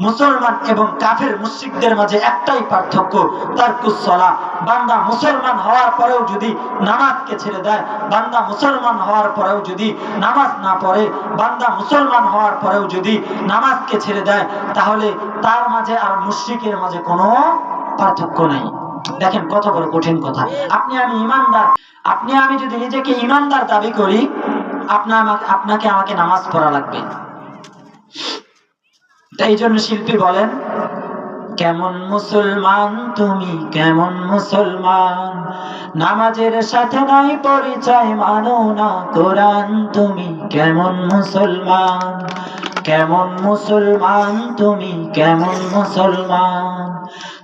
মুসলমান এবং কাফের মুশরিকদের মাঝে একটাই পার্থক্য, তারকুস সালাহ। বান্দা মুসলমান হওয়ার পরেও যদি নামাজকে ছেড়ে দেয়, বান্দা মুসলমান হওয়ার পরেও যদি নামাজ না পড়ে, বান্দা মুসলমান হওয়ার পরেও যদি নামাজকে ছেড়ে দেয়, তাহলে তার মাঝে আর মুশরিকের মাঝে কোনো পার্থক্য নেই। দেখেন কত বড় কঠিন কথা। আপনি আমি ঈমানদার, আপনি আমি যদি নিজেকে ঈমানদার দাবি করি, আপনাকে আমাকে নামাজ পড়া লাগবে। তাই জন্য শিল্পী বলেন কেমন মুসলমান তুমি, কেমন মুসলমান, নামাজের সাথে নাই পরিচয়, মানো না কোরআন, তুমি কেমন মুসলমান, কেমন মুসলমান তুমি, কেমন মুসলমান।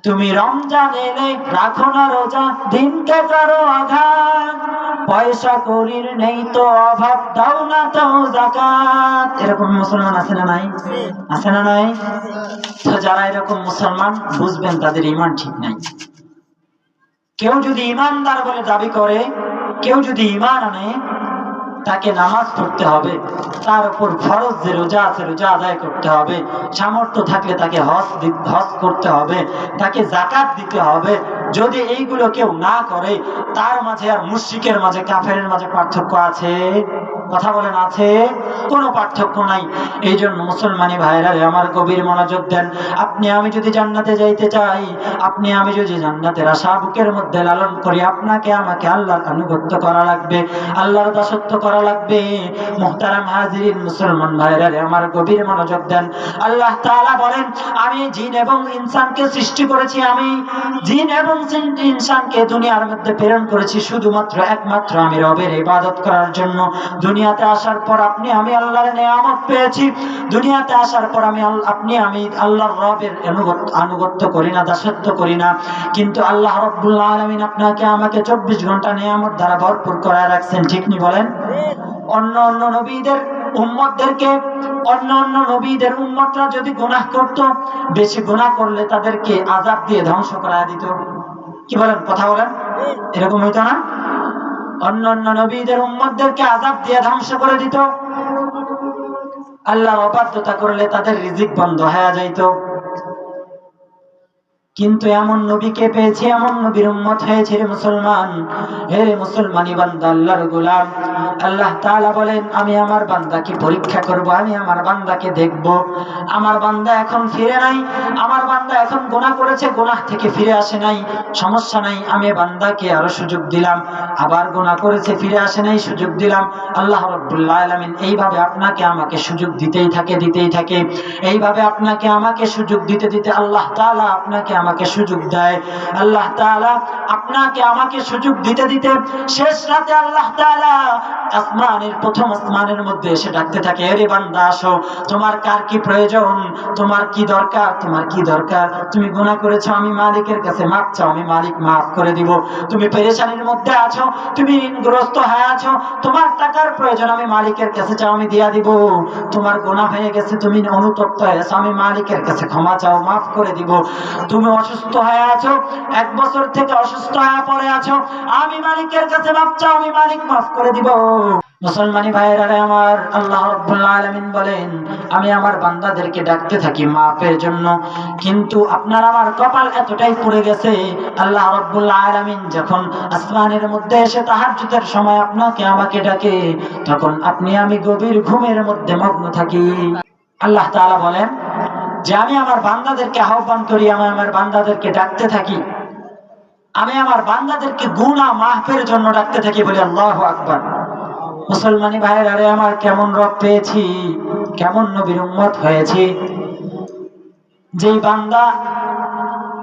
তুমি রমজান এলে রাখো না রোজা, দিনকে করো আঘাত, পয়সা করির নেই তো অভাব, দাও না তো যাকাত। এরকম মুসলমান আছে না নাই? আছে না নাই? তো যারা এরকম মুসলমান বুঝবেন তাদের ঈমান ঠিক নাই। কেউ যদি ঈমানদার বলে দাবি করে, কেউ যদি ঈমান আনে, তাকে নামাজ পড়তে হবে, তার উপর ফরজ যে রোজা আছে রোজা আদায় করতে হবে, সামর্থ্য থাকলে তাকে হজ করতে হবে, তাকে যাকাত দিতে হবে। যদি এইগুলো কেউ না করে, তার মাঝে আর মুশরিকের মাঝে কাফেরের মাঝে পার্থক্য আছে? কথা বলেন, আছে? কোনো পার্থক্য নাই। এই জন্য মুসলমানি ভাইরা আমার গভীর মনোযোগ দেন। আপনি আমি যদি জান্নাতে যাইতে চাই, আপনি আমি যদি জান্নাতের আশা বুকের মধ্যে লালন করি, আপনাকে আমাকে আল্লাহর আনুগত্য করা লাগবে, আল্লাহর দাসত্ব করা লাগবে। মুহতারাম হাজিরিন, মুসলমান ভাইরা আমার গভীর মনোযোগ দেন। আল্লাহ তাআলা বলেন, আমি জিন এবং ইনসানকে সৃষ্টি করেছি, আমি জিন এবং ইনসানকে দুনিয়ার মধ্যে প্রেরণ করেছি শুধুমাত্র একমাত্র আমি রবের ইবাদত করার জন্য। দুনিয়াতে আসার পর আপনি আমি আল্লাহর নিয়ামত পেয়েছি, দুনিয়াতে আসার পর আপনি আমি আল্লাহর রবের আনুগত্য করি না, দাসত্ব করি না। কিন্তু আল্লাহ রাব্বুল আলামিন আপনাকে আমাকে 24 ঘন্টা নিয়ামত দ্বারা ভরপুর করে রাখছেন, ঠিক নি বলেন? অন্য অন্য নবীদের উম্মতদেরকে, অন্য অন্য নবীদের উম্মতরা যদি গুনাহ করত, বেশি গুনাহ করলে তাদেরকে আযাব দিয়ে ধ্বংস করা দিত। কি বলেন? কথা বলেন, এরকম হইতো না? অন্য অন্য নবীদের উম্মতদেরকে আযাব দিয়ে ধ্বংস করে দিত। আল্লাহর অবাধ্যতা করলে তাদের রিজিক বন্ধ হয়ে যাইত। কিন্তু এমন নবীকে পেয়েছি, এমন নবীর উম্মত হয়েছে রে মুসলমান। হে মুসলমানি বান্দা, আল্লাহর গোলাম, আল্লাহ তাআলা বলেন, আমি আমার বান্দাকে পরীক্ষা করব, আমি আমার বান্দাকে দেখব। আমার বান্দা এখন ফিরে নাই, আমার বান্দা এখন গুনাহ করেছে, গুনাহ থেকে ফিরে আসে নাই, সমস্যা নাই, আমি বান্দাকে আরো সুযোগ দিলাম। আবার গুনাহ করেছে, ফিরে আসে নাই, সুযোগ দিলাম। আল্লাহ রাব্বুল আলামিন এইভাবে আপনাকে আমাকে সুযোগ দিতেই থাকে। এইভাবে আপনাকে আমাকে সুযোগ দিতে দিতে আল্লাহ তাআলা আপনাকে আমাকে সুযোগ দেয়। আল্লাহ তাআলা আপনাকে আমাকে সুযোগ দিতে দিতে শেষ রাতে আল্লাহ তাআলা আসমানের প্রথম আসমানের মধ্যে এসে ডাকতে থাকে, আরে বান্দা আসো, তোমার কার কি প্রয়োজন, তোমার কি দরকার, তোমার কি দরকার? তুমি গুনাহ করেছো, আমি মালিকের কাছে মাফ চাও, আমি মালিক মাফ করে দিব। তুমি পেরেশানির মধ্যে আছো, তুমি ঋণগ্রস্ত হয়ে আছো, তোমার টাকার প্রয়োজন, আমি মালিকের কাছে চাও, আমি দিয়া দিব। তোমার গুনাহ হয়ে গেছে, তুমি অনুতপ্ত হয়েছো, আমি মালিকের কাছে ক্ষমা চাও, মাফ করে দিব। তুমি অসুস্থ হয়ে আছো, 1 বছর থেকে অসুস্থ হয়ে পড়ে আছো, আমি মালিকের কাছে মাফ চাও, আমি মালিক মাফ করে দিব। মুসলমানি ভাইরা আমার, আল্লাহ রাব্বুল আলামিন বলেন, আমি আমার বান্দাদেরকে ডাকতে থাকি মাফের জন্য। কিন্তু আপনার আমার কপাল এতটাই পুড়ে গেছে, আল্লাহ রাব্বুল আলামিন যখন আসমানের মধ্যে এসে তাহাজ্জুদের সময় আপনাকে আমাকে ডাকে, তখন আপনি আমি গভীর ঘুমের মধ্যে মগ্ন থাকি। আল্লাহ তাআলা বলেন যে আমি আমার বান্দাদেরকে আহ্বান করি, আমি আমার বান্দাদেরকে ডাকতে থাকি, আমি আমার বান্দাদেরকে গুনাহ মাফের জন্য ডাকতে থাকি, বলি আল্লাহু আকবার। মুসলমানি ভাইরা রে আমার, কেমন রব পেয়েছি, কেমন নবীর উম্মত হয়েছি। যেই বান্দা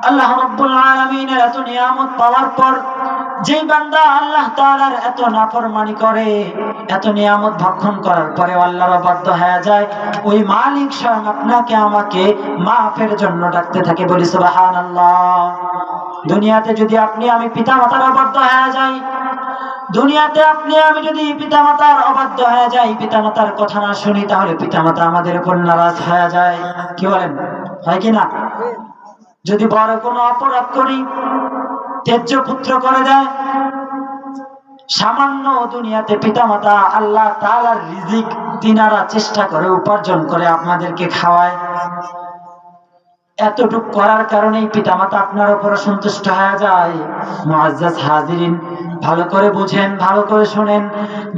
আল্লাহ রাব্বুল আলামিনের এত নিয়ামত পাওয়ার পর, যেই বান্দা আল্লাহ তাআলার এত নাফরমানি করে, এত নিয়ামত ভক্ষণ করার পরে আল্লাহর অবাধ্য হয়ে যায়, ওই মালিক স্বয়ং আপনাকে আমাকে মাফের জন্য ডাকতে থাকে, বলি সুবহানাল্লাহ। দুনিয়াতে যদি আপনি আমি পিতামাতার অবাধ্য হয়ে যাই, দুনিয়াতে আপনি আমি যদি পিতামাতার অবাধ্য হয়ে যাই, পিতামাতার কথা না শুনি, তাহলে পিতামাতা আমাদের উপর নারাজ হয়ে যায়। কি বলেন, হয় কি না? যদি বড় কোনো অপরাধ করি, ত্যায্য পুত্র করে দেয়, সামান্য দুনিয়াতে পিতামাতা আল্লাহ তাআলার রিজিক তিনারা চেষ্টা করে উপার্জন করে আপনাদেরকে খাওয়ায়, এতটুক করার কারণেই পিতামাতা আপনার উপর সন্তুষ্ট হয়ে যায়। মুআজ্জাজ হাজিরিন, ভালো করে বুঝেন, ভালো করে শুনেন,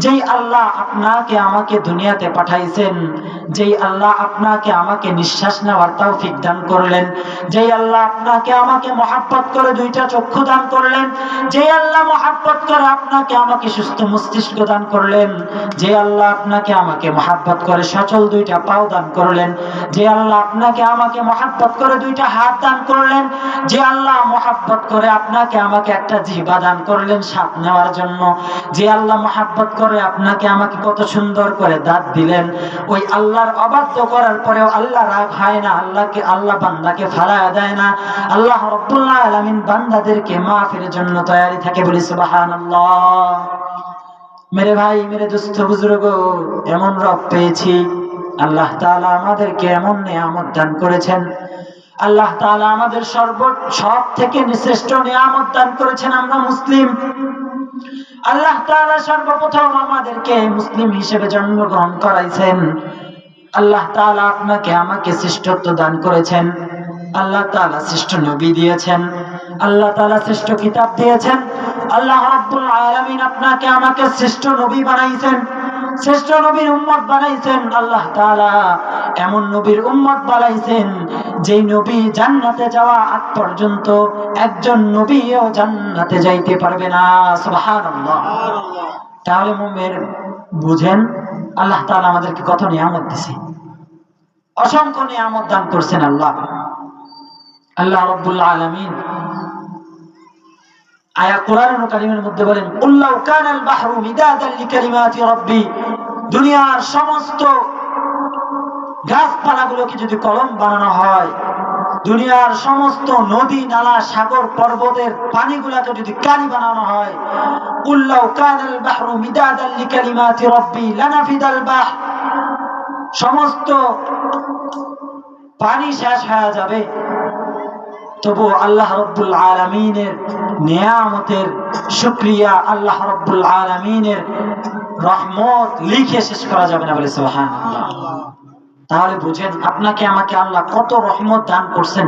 যেই আল্লাহ আপনাকে আমাকে দুনিয়াতে পাঠাইছেন, যেই আল্লাহ আপনাকে আমাকে নিঃশ্বাস নেওয়ার তৌফিক দান করলেন, যেই আল্লাহ আপনাকে আমাকে মহব্বত করে 2টা চক্ষু দান করলেন, যেই আল্লাহ মহব্বত করে আপনাকে আমাকে সুস্থ মস্তিষ্ক দান করলেন, যে আল্লাহ আপনাকে আমাকে মহব্বত করে সচল 2টা পাও দান করলেন, যে আল্লাহ আপনাকে আমাকে মহব্বত করে 2টা হাত দান করলেন, যে আল্লাহ মহব্বত করে আপনাকে আমাকে একটা জিহ্বা দান করলেন স্বাদ নেওয়ার জন্য, যে আল্লাহ মহব্বত করে আপনাকে আমাকে কত সুন্দর করে দাঁত দিলেন, ওই আল্লাহর অবাধ্য করার পরেও আল্লাহ রাগ হয় না, আল্লাহ বান্দাকে ফালায়া দেয় না। আল্লাহ রাব্বুল আলামিন বান্দাদেরকে মাফের জন্য তৈরি থাকে, বলি সুবহানাল্লাহ। मेरे भाई मेरे दोस्त बुजुर्गो, এমন রব পেয়েছি। আল্লাহ তাআলা আমাদেরকে এমন নিয়ামত দান করেছেন। আল্লাহ তাআলা আমাদের সব থেকে শ্রেষ্ঠ নিয়ামত দান করেছেন আমরা মুসলিম। আল্লাহ তাআলা সর্বপ্রথম আমাদেরকে মুসলিম হিসেবে জন্মগ্রহণ করাইছেন। আল্লাহ তাআলা আপনাকে আমাকে শ্রেষ্ঠত্ব দান করেছেন। আল্লাহ তাআলা শ্রেষ্ঠ নবী দিয়েছেন। আল্লাহ তাআলা শ্রেষ্ঠ কিতাব দিয়েছেন। আল্লাহ রাব্বুল আলামিন আপনাকে আমাকে শ্রেষ্ঠ নবী বানাইছেন, শ্রেষ্ঠ নবীর উম্মত বানাইছেন। আল্লাহ তাআলা এমন নবীর উম্মত বানাইছেন যেই নবী জান্নাতে যাওয়া আগ পর্যন্ত একজন নবীও জান্নাতে যাইতে পারবে না। সুবহানাল্লাহ। তাহলে মুমিন বুঝেন আল্লাহ তাআলা আমাদেরকে কত নিয়ামত দিয়েছে, অসংখ্য নিয়ামত দান করছেন আল্লাহ। আল্লাহ রাব্বুল আলামিন আয়া কোরআনুল কারীমের মধ্যে বলেন, কুল্লাউ কানাল বাহরু মিদাদান লিকালিমাতি রাব্বি, দুনিয়ার সমস্ত গাছপালাগুলোকে যদি কলম বানানো হয়, দুনিয়ার সমস্ত নদী নালা সাগর পর্বতের পানিগুলোকে যদি কালি বানানো হয়, কুল্লাউ কানাল বাহরু মিদাদান লিকালিমাতি রাব্বি লানাফিদাল বাহর, সমস্ত পানি শেষ হয়ে যাবে, তবু আল্লাহ রাব্বুল আলামিনের নিয়ামতের শুকরিয়া, আল্লাহ রাব্বুল আলামিনের রহমত লিখে শেষ করা যাবে না। বলে সুবহানাল্লাহ। তাহলে বুঝেন আপনাকে আমাকে আল্লাহ কত রহমত দান করছেন।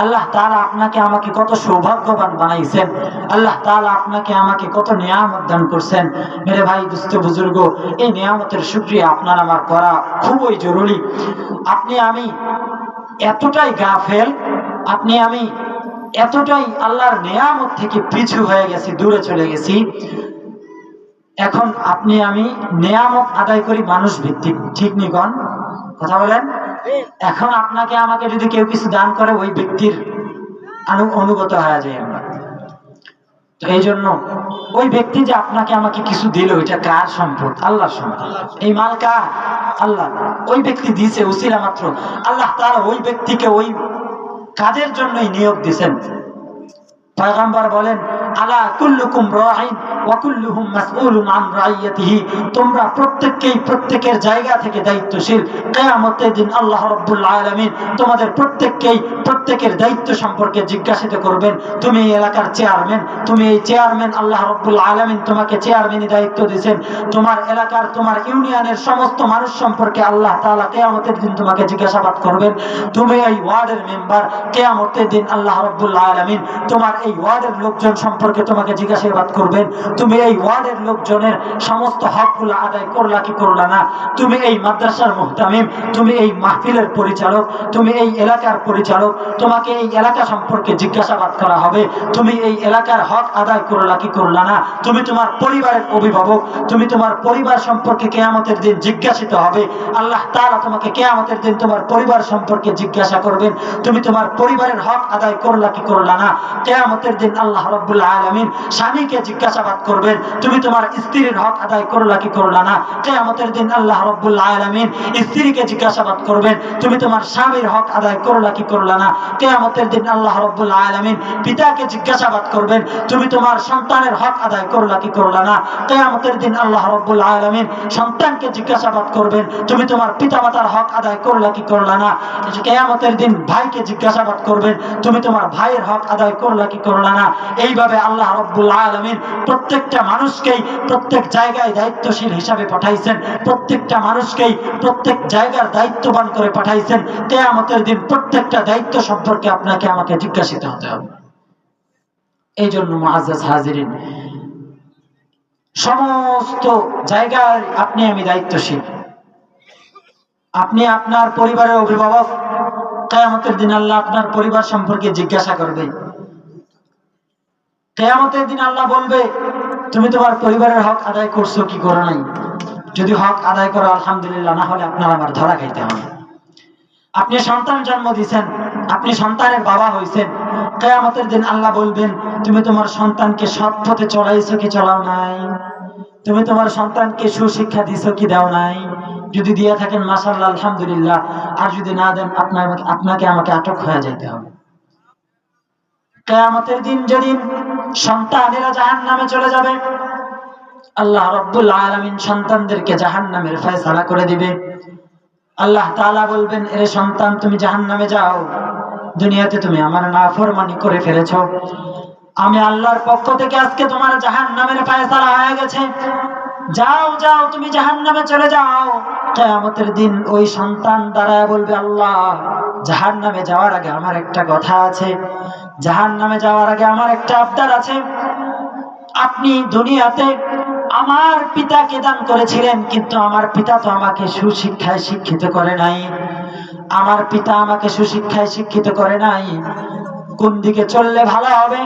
আল্লাহ তাআলা আপনাকে আমাকে কত সৌভাগ্যবান বানাইছেন। আল্লাহ তাআলা আপনাকে আমাকে কত নিয়ামত দান করছেন। মেরে ভাই দোস্ত বুজুর্গ, এই নিয়ামতের শুকরিয়া আপনার আমার করা খুবই জরুরি। আপনি আমি এতটাই গাফেল, আপনি আমি এতটাই আল্লাহর নিয়ামত থেকে পিছু হয়ে গেছি, দূরে চলে গেছি। এখন আপনি আমি নিয়ামত আদায় করি মানুষ ভিত্তিক, ঠিক নিগণ কথা বলেন। এখন আপনাকে আমাকে যদি কেউ কিছু দান করে, ওই ব্যক্তির অনুগত হয়ে যায় আমরা। তো এই জন্য ওই ব্যক্তি যে আপনাকে আমাকে কিছু দিল, এটা কার সম্পদ? আল্লাহর সম্পদ। এই মাল কার? আল্লাহ। ওই ব্যক্তি দিয়েছে উসিলা মাত্র। আল্লাহ তাআলা ওই ব্যক্তিকে ওই কাজের জন্যই নিয়োগ দিয়েছেন। পয়গম্বর বলেন, আলা কুল্লুকুম রাঈন ওয়া কুল্লুহুম মাসউলুন আন রাইয়াতিহি, তোমরা প্রত্যেককেই প্রত্যেকের জায়গা থেকে দায়িত্বশীল। কিয়ামতের দিন আল্লাহ রাব্বুল আলামিন তোমাদের প্রত্যেককেই প্রত্যেকের দায়িত্ব সম্পর্কে জিজ্ঞাসিত করবেন। তুমি এই এলাকার চেয়ারম্যান, তুমি এই চেয়ারম্যান, আল্লাহ রাব্বুল আলামিন তোমাকে চেয়ারম্যানই দায়িত্ব দিয়েছেন। তোমার এলাকার, তোমার ইউনিয়নের সমস্ত মানুষ সম্পর্কে আল্লাহ তাআলা কিয়ামতের দিন তোমাকে জিজ্ঞাসাবাদ করবেন। তুমি এই ওয়ার্ডের মেম্বার, কিয়ামতের দিন আল্লাহ রাব্বুল আলামিন তোমার এই ওয়ার্ডের লোকজন সম্পর্কে তোমাকে জিজ্ঞাসাবাদ করবেন। তুমি এই ওয়ার্ডের লোকজনের সমস্ত হকগুলো আদায় করলা কি করলা না। তুমি এই মাদ্রাসার মুহতামিম, তুমি এই মাহফিলের পরিচালক, তুমি এই এলাকার পরিচালক, তোমাকে এই এলাকা সম্পর্কে জিজ্ঞাসাবাদ করা হবে। তুমি এই এলাকার হক আদায় করলা কি করলা না। তুমি তোমার পরিবারের অভিভাবক, তুমি তোমার পরিবার সম্পর্কে কিয়ামতের দিন জিজ্ঞাসিত হবে। আল্লাহ তাআলা তোমাকে কিয়ামতের দিন তোমার পরিবার সম্পর্কে জিজ্ঞাসা করবেন। তুমি তোমার পরিবারের হক আদায় করলা কি করলা না। কিয়ামতের দিন আল্লাহ রাব্বুল আলামিন স্বামীকে জিজ্ঞাসাবাদ করবেন, তুমি তোমার স্ত্রীর হক আদায় করলা কি করলা না। কিয়ামতের দিন আল্লাহ রাব্বুল আলামিন স্ত্রীকে জিজ্ঞাসাবাদ করবেন, তুমি তোমার স্বামীর হক আদায় করলা কি করলা না। কিয়ামতের দিন আল্লাহ রাব্বুল আলামিন পিতাকে জিজ্ঞাসাবাদ করবেন, তুমি তোমার সন্তানের হক আদায় করলা কি করলা না। কিয়ামতের দিন আল্লাহ রাব্বুল আলামিন সন্তানকে জিজ্ঞাসাবাদ করবেন, তুমি তোমার পিতামাতার হক আদায় করলা কি করলা না। কিয়ামতের দিন ভাইকে জিজ্ঞাসাবাদ করবেন, তুমি তোমার ভাইয়ের হক আদায় করলা কি করলা না। এইভাবে আল্লাহ রাব্বুল আলামিন প্রত্যেকটা মানুষকেই প্রত্যেক জায়গায় দায়িত্বশীল হিসাবে পাঠাইছেন, প্রত্যেকটা মানুষকেই প্রত্যেক জায়গার দায়িত্ববান করে পাঠাইছেন। কিয়ামতের দিন প্রত্যেকটা দায়িত্ব সম্পর্কে আপনাকে আমাকে জিজ্ঞাসিত হতে হবে। এই জন্য মুআজ্জাজ হাজিরিন, সমস্ত জায়গায় আপনি আমি দায়িত্বশীল। আপনি আপনার পরিবারের অভিভাবক, কিয়ামতের দিন আল্লাহ আপনার পরিবার সম্পর্কে জিজ্ঞাসা করবে। কিয়ামতের দিন আল্লাহ বলবে, তুমি তোমার পরিবারের হক আদায় করছো কি করো নাই। যদি হক আদায় করো আলহামদুলিল্লাহ, না হলে আপনার আমার ধরা খাইতে হবে। আপনি সন্তান জন্ম দিয়েছেন, আপনি সন্তানের বাবা হয়েছেন, কিয়ামতের দিন আল্লাহ বলবেন, তুমি তোমার সন্তানকে সৎ পথে চলাইছো কি চলাও নাই। তুমি তোমার সন্তানকে সুশিক্ষা দিছো কি দাও নাই। যদি দিয়ে থাকেন মাশাআল্লাহ আলহামদুলিল্লাহ, আর যদি না দেন আপনাকে আমাকে আটক হয়ে যেতে হবে। কিয়ামতের দিন যেদিন সন্তানেরা জাহান্নামে চলে যাবে, আল্লাহ রাব্বুল আলামিন সন্তানদেরকে জাহান্নামের ফয়সালা করে দিবে। আল্লাহ তাআলা বলবেন, এরে সন্তান তুমি জাহান্নামে যাও, দুনিয়াতে তুমি আমার নাফরমানি করে ফেলেছো, আমি আল্লাহর পক্ষ থেকে আজকে তোমার জাহান্নামের ফয়সালা হয়ে গেছে, যাও যাও তুমি জাহান্নামে চলে যাও। কিয়ামতের দিন ওই সন্তান দাঁড়ায় বলবে, আল্লাহ জাহান্নামে যাওয়ার আগে আমার একটা কথা আছে, জাহান্নামে যাওয়ার আগে আমার একটা আবদার আছে। আপনি দুনিয়াতে আমার পিতাকে দান করেছিলেন, কিন্তু আমার পিতা তো আমাকে সুশিক্ষায় শিক্ষিত করে নাই, আমার পিতা আমাকে সুশিক্ষায় শিক্ষিত করে নাই। কোন দিকে চললে ভালো হবে,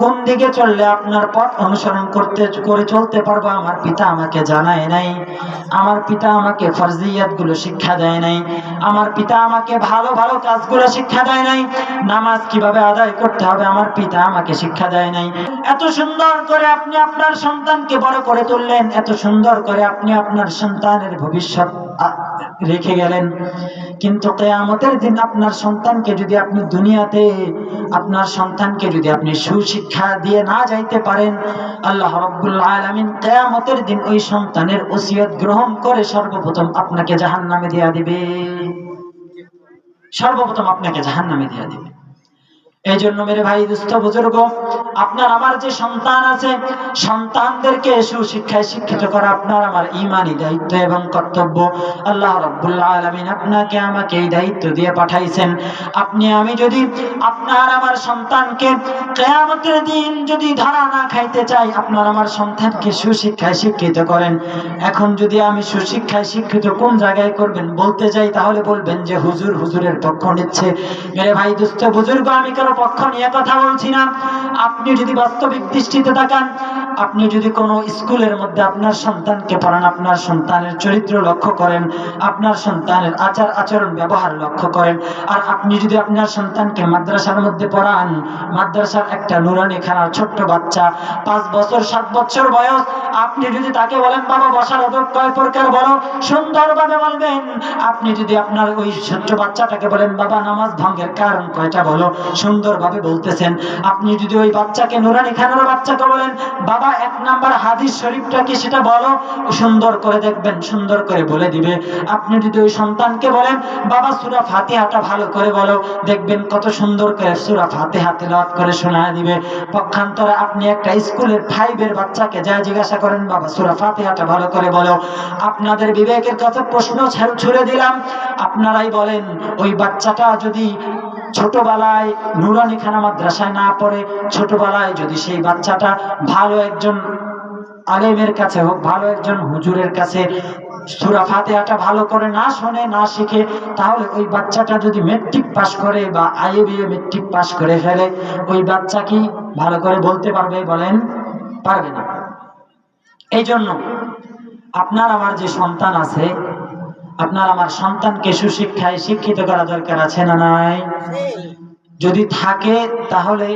কোন দিকে চললে আপনার পথ অনুসরণ করে চলতে পারবো, আমার পিতা আমাকে জানায় নাই, আমার পিতা আমাকে ফরজিয়াত গুলো শিক্ষা দেয় নাই, আমার পিতা আমাকে ভালো ভালো কাজগুলো শিক্ষা দেয় নাই, নামাজ কিভাবে আদায় করতে হবে আমার পিতা আমাকে শিক্ষা দেয় নাই। এত সুন্দর করে আপনি আপনার সন্তানকে বড় করে তুললেন, এত সুন্দর করে আপনি আপনার সন্তানের ভবিষ্যৎ রেখে গেলেন, কিন্তু কিয়ামতের দিন আপনার সন্তানকে যদি আপনি দুনিয়াতে আপনার সন্তানকে যদি আপনি সুশিক্ষা দিয়ে না যাইতে পারেন, আল্লাহ রাব্বুল আলামিন কিয়ামতের দিন ওই সন্তানের ওসিয়ত গ্রহণ করে সর্বপ্রথম আপনাকে জাহান্নামে দিয়ে দিবে, সর্বপ্রথম আপনাকে জাহান্নামে দিয়ে দিবে। এই জন্য মেরে ভাই দুস্থ বুজুর্গ, আপনার আমার যে সন্তান আছে, সন্তানদেরকে সুশিক্ষায় শিক্ষিত করা আপনার আমার ঈমানি দায়িত্ব এবং কর্তব্য। আল্লাহ রাব্বুল আলামিন আপনাকে আমাকে এই দায়িত্ব দিয়ে পাঠাইছেন। আপনি আমি যদি আপনার আমার সন্তানকে কিয়ামতের দিন যদি ধরা না খাইতে চাই, আপনার আমার সন্তানকে সুশিক্ষায় শিক্ষিত করেন। এখন যদি আমি সুশিক্ষায় শিক্ষিত কোন জায়গায় করবেন বলতে যাই, তাহলে বলবেন যে হুজুর হুজুরের পক্ষ নিচ্ছে। মেরে ভাই দুস্থ বুজুর্গ, আমি কারো পক্ষ নিয়ে কথা বলছি না। আপনি যদি বাস্তবিক দৃষ্টিতে তাকান, আপনি যদি কোনো স্কুলের মধ্যে আপনার সন্তানকে পড়ান, আপনার সন্তানের চরিত্র লক্ষ্য করেন, আপনার সন্তানের আচার আচরণ ব্যবহার লক্ষ্য করেন, আর আপনি যদি আপনার সন্তানকে মাদ্রাসার মধ্যে পড়ান, মাদ্রাসার একটা নুরানি খানার ছোট্ট বাচ্চা 5 বছর 7 বছর বয়স, আপনি যদি তাকে বলেন বাবা বসার আদব কয় প্রকার বলো, সুন্দরভাবে বলবেন। আপনি যদি আপনার ওই ছোট্ট বাচ্চাটাকে বলেন বাবা নামাজ ভঙ্গের কারণ কয়টা বলো, সুন্দরভাবে বলতেছেন। আপনি যদি ওই বাচ্চাকে নুরানি খানার বাচ্চাকে বলেন বাবা 1 নাম্বার হাদিস শরীফটা কি সেটা বলো, সুন্দর করে দেখবেন সুন্দর করে বলে দিবে। আপনি যদি ওই সন্তানকে বলেন বাবা সূরা ফাতিহাটা ভালো করে বলো, দেখবেন কত সুন্দর করে সূরা ফাতিহা তেলাওয়াত করে শোনায় দিবে। পক্ষান্তরে আপনি একটা স্কুলের 5 এর বাচ্চাকে যা জিজ্ঞাসা করেন বাবা সূরা ফাতিহাটা ভালো করে বলো, আপনাদের বিবেকের কাছে প্রশ্ন ছুড়ে দিলাম, আপনারাই বলেন ওই বাচ্চাটা যদি ছোটবেলায় নুরানি খানা মাদ্রাসায় না পড়ে, ছোটবেলায় যদি সেই বাচ্চাটা ভালো একজন আলেমের কাছে হোক, ভালো একজন হুজুরের কাছে সূরা ফাতিহাটা ভালো করে না শুনে না শিখে, তাহলে ওই বাচ্চাটা যদি মেট্রিক পাস করে বা আইএবিএ মেট্রিক পাস করে ফেলে, ওই বাচ্চা কি ভালো করে বলতে পারবে? বলেন, পারবে না। এই জন্য আপনার আমার যে সন্তান আছে, আপনার আমার সন্তানকে সুশিক্ষায় শিক্ষিত করা দরকার আছে না নাই? যদি থাকে তাহলে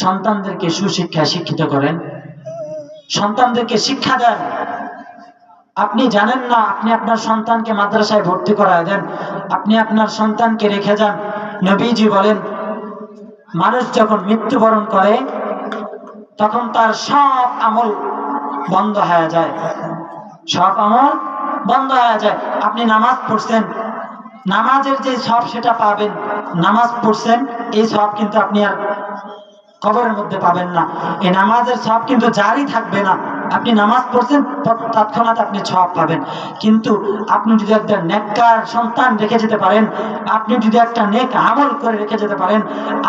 সন্তানদেরকে সুশিক্ষায় শিক্ষিত করেন, সন্তানদেরকে শিক্ষা দেন। আপনি জানেন না, আপনি আপনার সন্তানকে মাদ্রাসায় ভর্তি করায় দেন, আপনি আপনার সন্তানকে রেখে যান। নবীজি বলেন মানুষ যখন মৃত্যুবরণ করে তখন তার সব আমল বন্ধ হয়ে যায়, সব আমল বন্ধ হয়ে যায়। আপনি নামাজ পড়ছেন, নামাজের যে সব সেটা পাবেন, নামাজ পড়ছেন এই সব কিন্তু আপনি আর কবরের মধ্যে পাবেন না, এই নামাজের সব কিন্তু জারি থাকবে না। আপনি নামাজ পড়ছেন তৎক্ষণাৎ আপনি সওয়াব পাবেন, কিন্তু আপনি যদি একটা নেককার সন্তান রেখে যেতে পারেন, আপনি যদি একটা নেক আমল করে রেখে যেতে পারেন,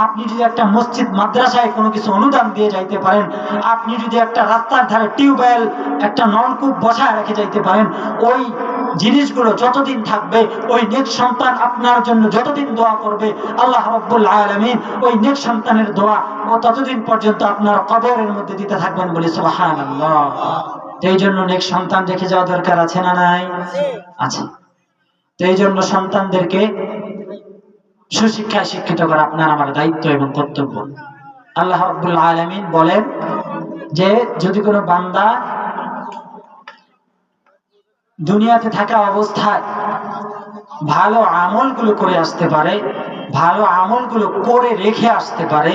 আপনি যদি একটা মসজিদ মাদ্রাসায় কোনো কিছু অনুদান দিয়ে যাইতে পারেন, আপনি যদি একটা রাস্তার ধারে টিউবওয়েল একটা নলকূপ বসায় রেখে যাইতে পারেন, ওই জিনিসগুলো যতদিন থাকবে ওই নেক সন্তান আপনার জন্য যতদিন দোয়া করবে, আল্লাহ রাব্বুল আলামিন ওই নেক সন্তানের দোয়া ও ততদিন পর্যন্ত আপনার কবরের মধ্যে দিতে থাকবেন, বলি সুবহানাল্লাহ। এই জন্য নেক সন্তান রেখে যাওয়া দরকার আছে না নাই? আছে। তো এই জন্য সন্তানদেরকে সুশিক্ষায় শিক্ষিত করা আপনার আমার দায়িত্ব এবং কর্তব্য। আল্লাহ রাব্বুল আলামিন বলেন যে যদি কোনো বান্দা দুনিয়াতে থাকা অবস্থায় ভালো আমলগুলো করে আসতে পারে, ভালো আমলগুলো করে রেখে আসতে পারে,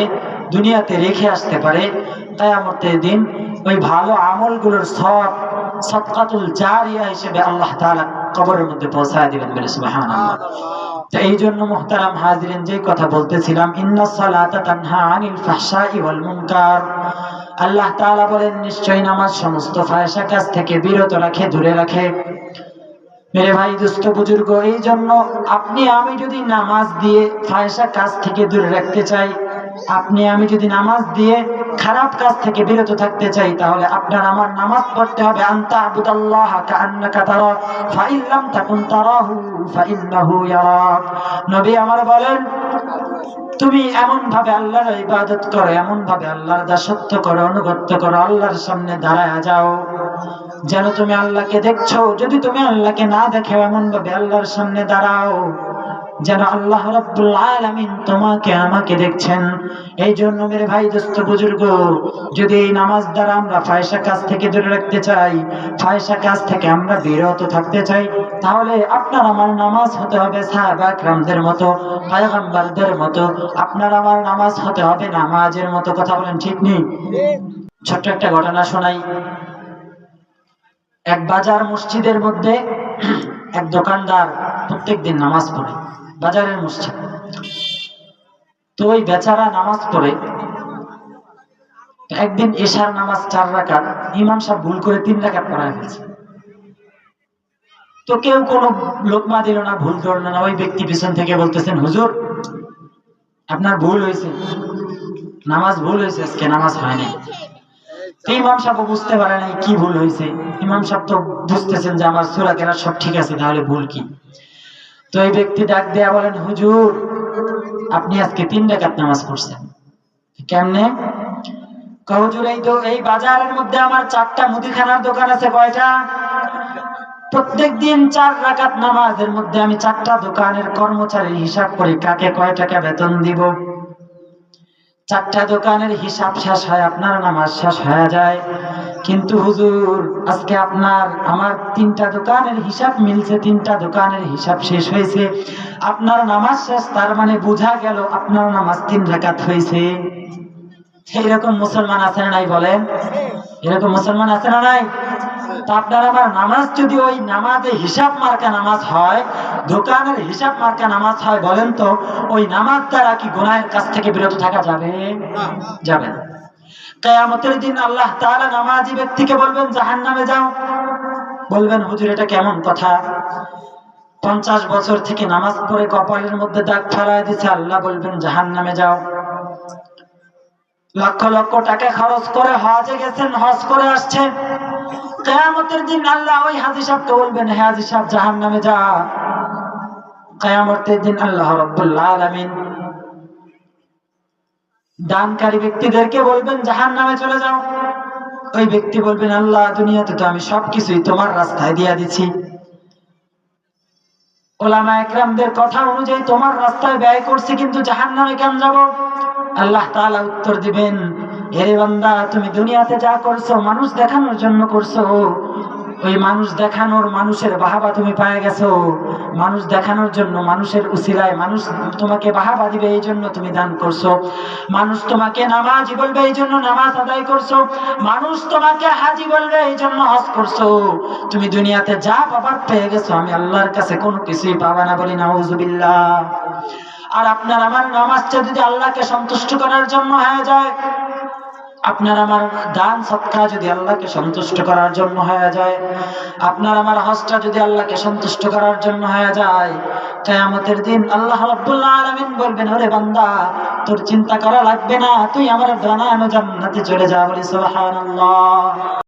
দুনিয়াতে রেখে আসতে পারে, কিয়ামতের দিন ওই ভালো আমলগুলোর সওয়াব সাদকাতুল জারিয়া হিসেবে আল্লাহ তাআলা কবরের মধ্যে পৌঁছায় দিবেন বলে সুবহানাল্লাহ। তো এই জন্য মুহতারাম হাজিরিন, যে কথা বলতেছিলাম, ইন্নাস সালাতা তানহা আনিল ফাহশাই ওয়াল মুনকার, আল্লাহ তাআলা বলেন নিশ্চয়ই নামাজ সমস্ত ফাহিশা কাজ থেকে বিরত রাখে, দূরে রাখে। মেরে ভাই, দোস্ত, বুজুর্গ, এই জন্য আপনি আমি যদি নামাজ দিয়ে ফাহিশা কাজ থেকে দূরে রাখতে চাই, আপনি আমি যদি নামাজ দিয়ে খারাপ কাজ থেকে বিরত থাকতে চাই, তাহলে আপনার আমার নামাজ পড়তে হবে আনতা আবুদাল্লাহ কাআন্নাকা তারা ফাইন লাম তাকুন তারাহু ফাইন্নাহু ইয়ারাক। নবী আমার বলেন, তুমি এমন ভাবে আল্লাহর ইবাদত করো, এমন ভাবে আল্লাহর দাসত্ব করো, অনুগত্য করো, আল্লাহর সামনে দাঁড়ায় যাও যেন তুমি আল্লাহকে দেখছো। যদি তুমি আল্লাহকে না দেখো, এমন ভাবে আল্লাহর সামনে দাঁড়াও যেন আল্লাহ রাব্বুল আলামিন তোমাকে আমাকে দেখছেন। এই জন্য মেরে ভাই, দোস্ত, বুজুর্গ, যদি এই নামাজ দ্বারা আমরা ফাহিশা কাজ থেকে দূরে রাখতে চাই, ফাহিশা কাজ থেকে আমরা বিরত থাকতে চাই, তাহলে আপনার আমার নামাজ হতে হবে সাহাবা কিরামদের মতো, পয়গম্বরদের মতো। আপনার আমার নামাজ হতে হবে নামাজের মতো। কথা বলেন ঠিক নেই? ছোট্ট একটা ঘটনা শোনাই। এক বাজার মসজিদের মধ্যে এক দোকানদার প্রত্যেকদিন নামাজ পড়ে, বাজারের মসজিদ। তো ওই বেচারা নামাজ পড়ে, একদিন এশার নামাজ 4 রাকাত ইমাম সাহেব ভুল করে 3 রাকাত পড়ায় ফেলছে। তো কেউ কোনো লোকমা দিল না, ভুল ধরল না। ওই ব্যক্তি পিছন থেকে বলতেছেন, হুজুর আপনার ভুল হয়েছে, নামাজ ভুল হয়েছে, আজকে নামাজ হয়নি। ইমাম সাহেব বুঝতে পারে নাই কি ভুল হয়েছে। ইমাম সাহেব তো বুঝতেছেন যে আমার সূরা কেরাত সব ঠিক আছে, তাহলে ভুল কি? তো এই ব্যক্তি ডাক দেয়া বলেন, হুজুর আপনি আজকে 3 রাকাত নামাজ পড়ছেন, কেমনে? হুজুর এই বাজারের মধ্যে আমার 4টা মুদিখানার দোকান আছে। কয়টা? প্রত্যেকদিন 4 রাকাত নামাজের মধ্যে আমি 4টা দোকানের কর্মচারীর হিসাব করি, কাকে কয় টাকা বেতন দিব। 4টা দোকানের হিসাব শেষ হয়, আপনার নামাজ শেষ হয়ে যায়। কিন্তু হুজুর আজকে আপনার আমার 3টা দোকানের হিসাব মিলছে, 3টা দোকানের হিসাব শেষ হয়েছে, আপনার নামাজ শেষ, তার মানে বোঝা গেল আপনার নামাজ 3 রাকাত হয়েছে। এইরকম মুসলমান আছে না নাই বলেন? এরকম মুসলমান আছে না নাই? তা আপনার আমার নামাজ যদি ওই নামাজে হিসাব মার্কা নামাজ হয়, দোকানের হিসাব মার্কা নামাজ হয়, বলেন তো ওই নামাজ দ্বারা কি গুনাহের কাছ থেকে বিরত থাকা যাবে? যাবে না। কিয়ামতের দিন আল্লাহ তাআলা নামাজি ব্যক্তিকে বলবেন জাহান্নামে যাও। বলবেন, হুজুর এটা কেমন কথা? 50 বছর থেকে নামাজ পড়ে কপালের মধ্যে দাগ ফেলায় দিয়েছে, আল্লাহ বলবেন জাহান্নামে যাও। লক্ষ লক্ষ টাকা খরচ করে হজে গেছেন, হজ করে আসছেন, কিয়ামতের দিন আল্লাহ ওই হাজী সাহেবকে বলবেন, হে হাজী সাহেব জাহান্নামে যা। কিয়ামতের দিন আল্লাহ রাব্বুল আলামিন দানকারী ব্যক্তিদেরকে বলবেন জাহান্নামে চলে যাও। ওই ব্যক্তি বলবেন, আল্লাহ দুনিয়াতে তো আমি সবকিছুই তোমার রাস্তায় দিয়ে দিছি, উলামায়ে কেরামদের কথা অনুযায়ী তোমার রাস্তায় ব্যয় করছি, কিন্তু জাহান্নামে কেন যাব? আল্লাহ তাআলা উত্তর দিবেন, হে বান্দা তুমি দুনিয়াতে যা করছো মানুষ দেখানোর জন্য করছো, ওই মানুষ দেখানোর, মানুষের বাহাবা তুমি পেয়ে গেছো। মানুষ দেখানোর জন্য, মানুষের উসিলায় মানুষ তোমাকে বাহাবা দিবে, এই জন্য তুমি দান করছো। মানুষ তোমাকে নামাজি বলবে, এই জন্য নামাজ আদায় করছো। মানুষ তোমাকে হাজি বলবে, এই জন্য হজ করছো। তুমি দুনিয়াতে যা পাবার পেয়ে গেছো, আমি আল্লাহর কাছে কোনো কিছুই পাবা না, বলি নাউযুবিল্লাহ। আর আপনার আমার নামাজটা যদি আল্লাহকে সন্তুষ্ট করার জন্য হয়ে যায়, আপনার আমার দান সদকা যদি আল্লাহকে সন্তুষ্ট করার জন্য হয়ে যায়, আপনার আমার হজটা যদি আল্লাহকে সন্তুষ্ট করার জন্য হয়ে যায়, কিয়ামতের দিন আল্লাহ রাব্বুল আলামিন বলবেন, ওরে বান্দা তোর চিন্তা করা লাগবে না, তুই আমার বানানো জান্নাতে চলে যা। বলি সুবহানাল্লাহ।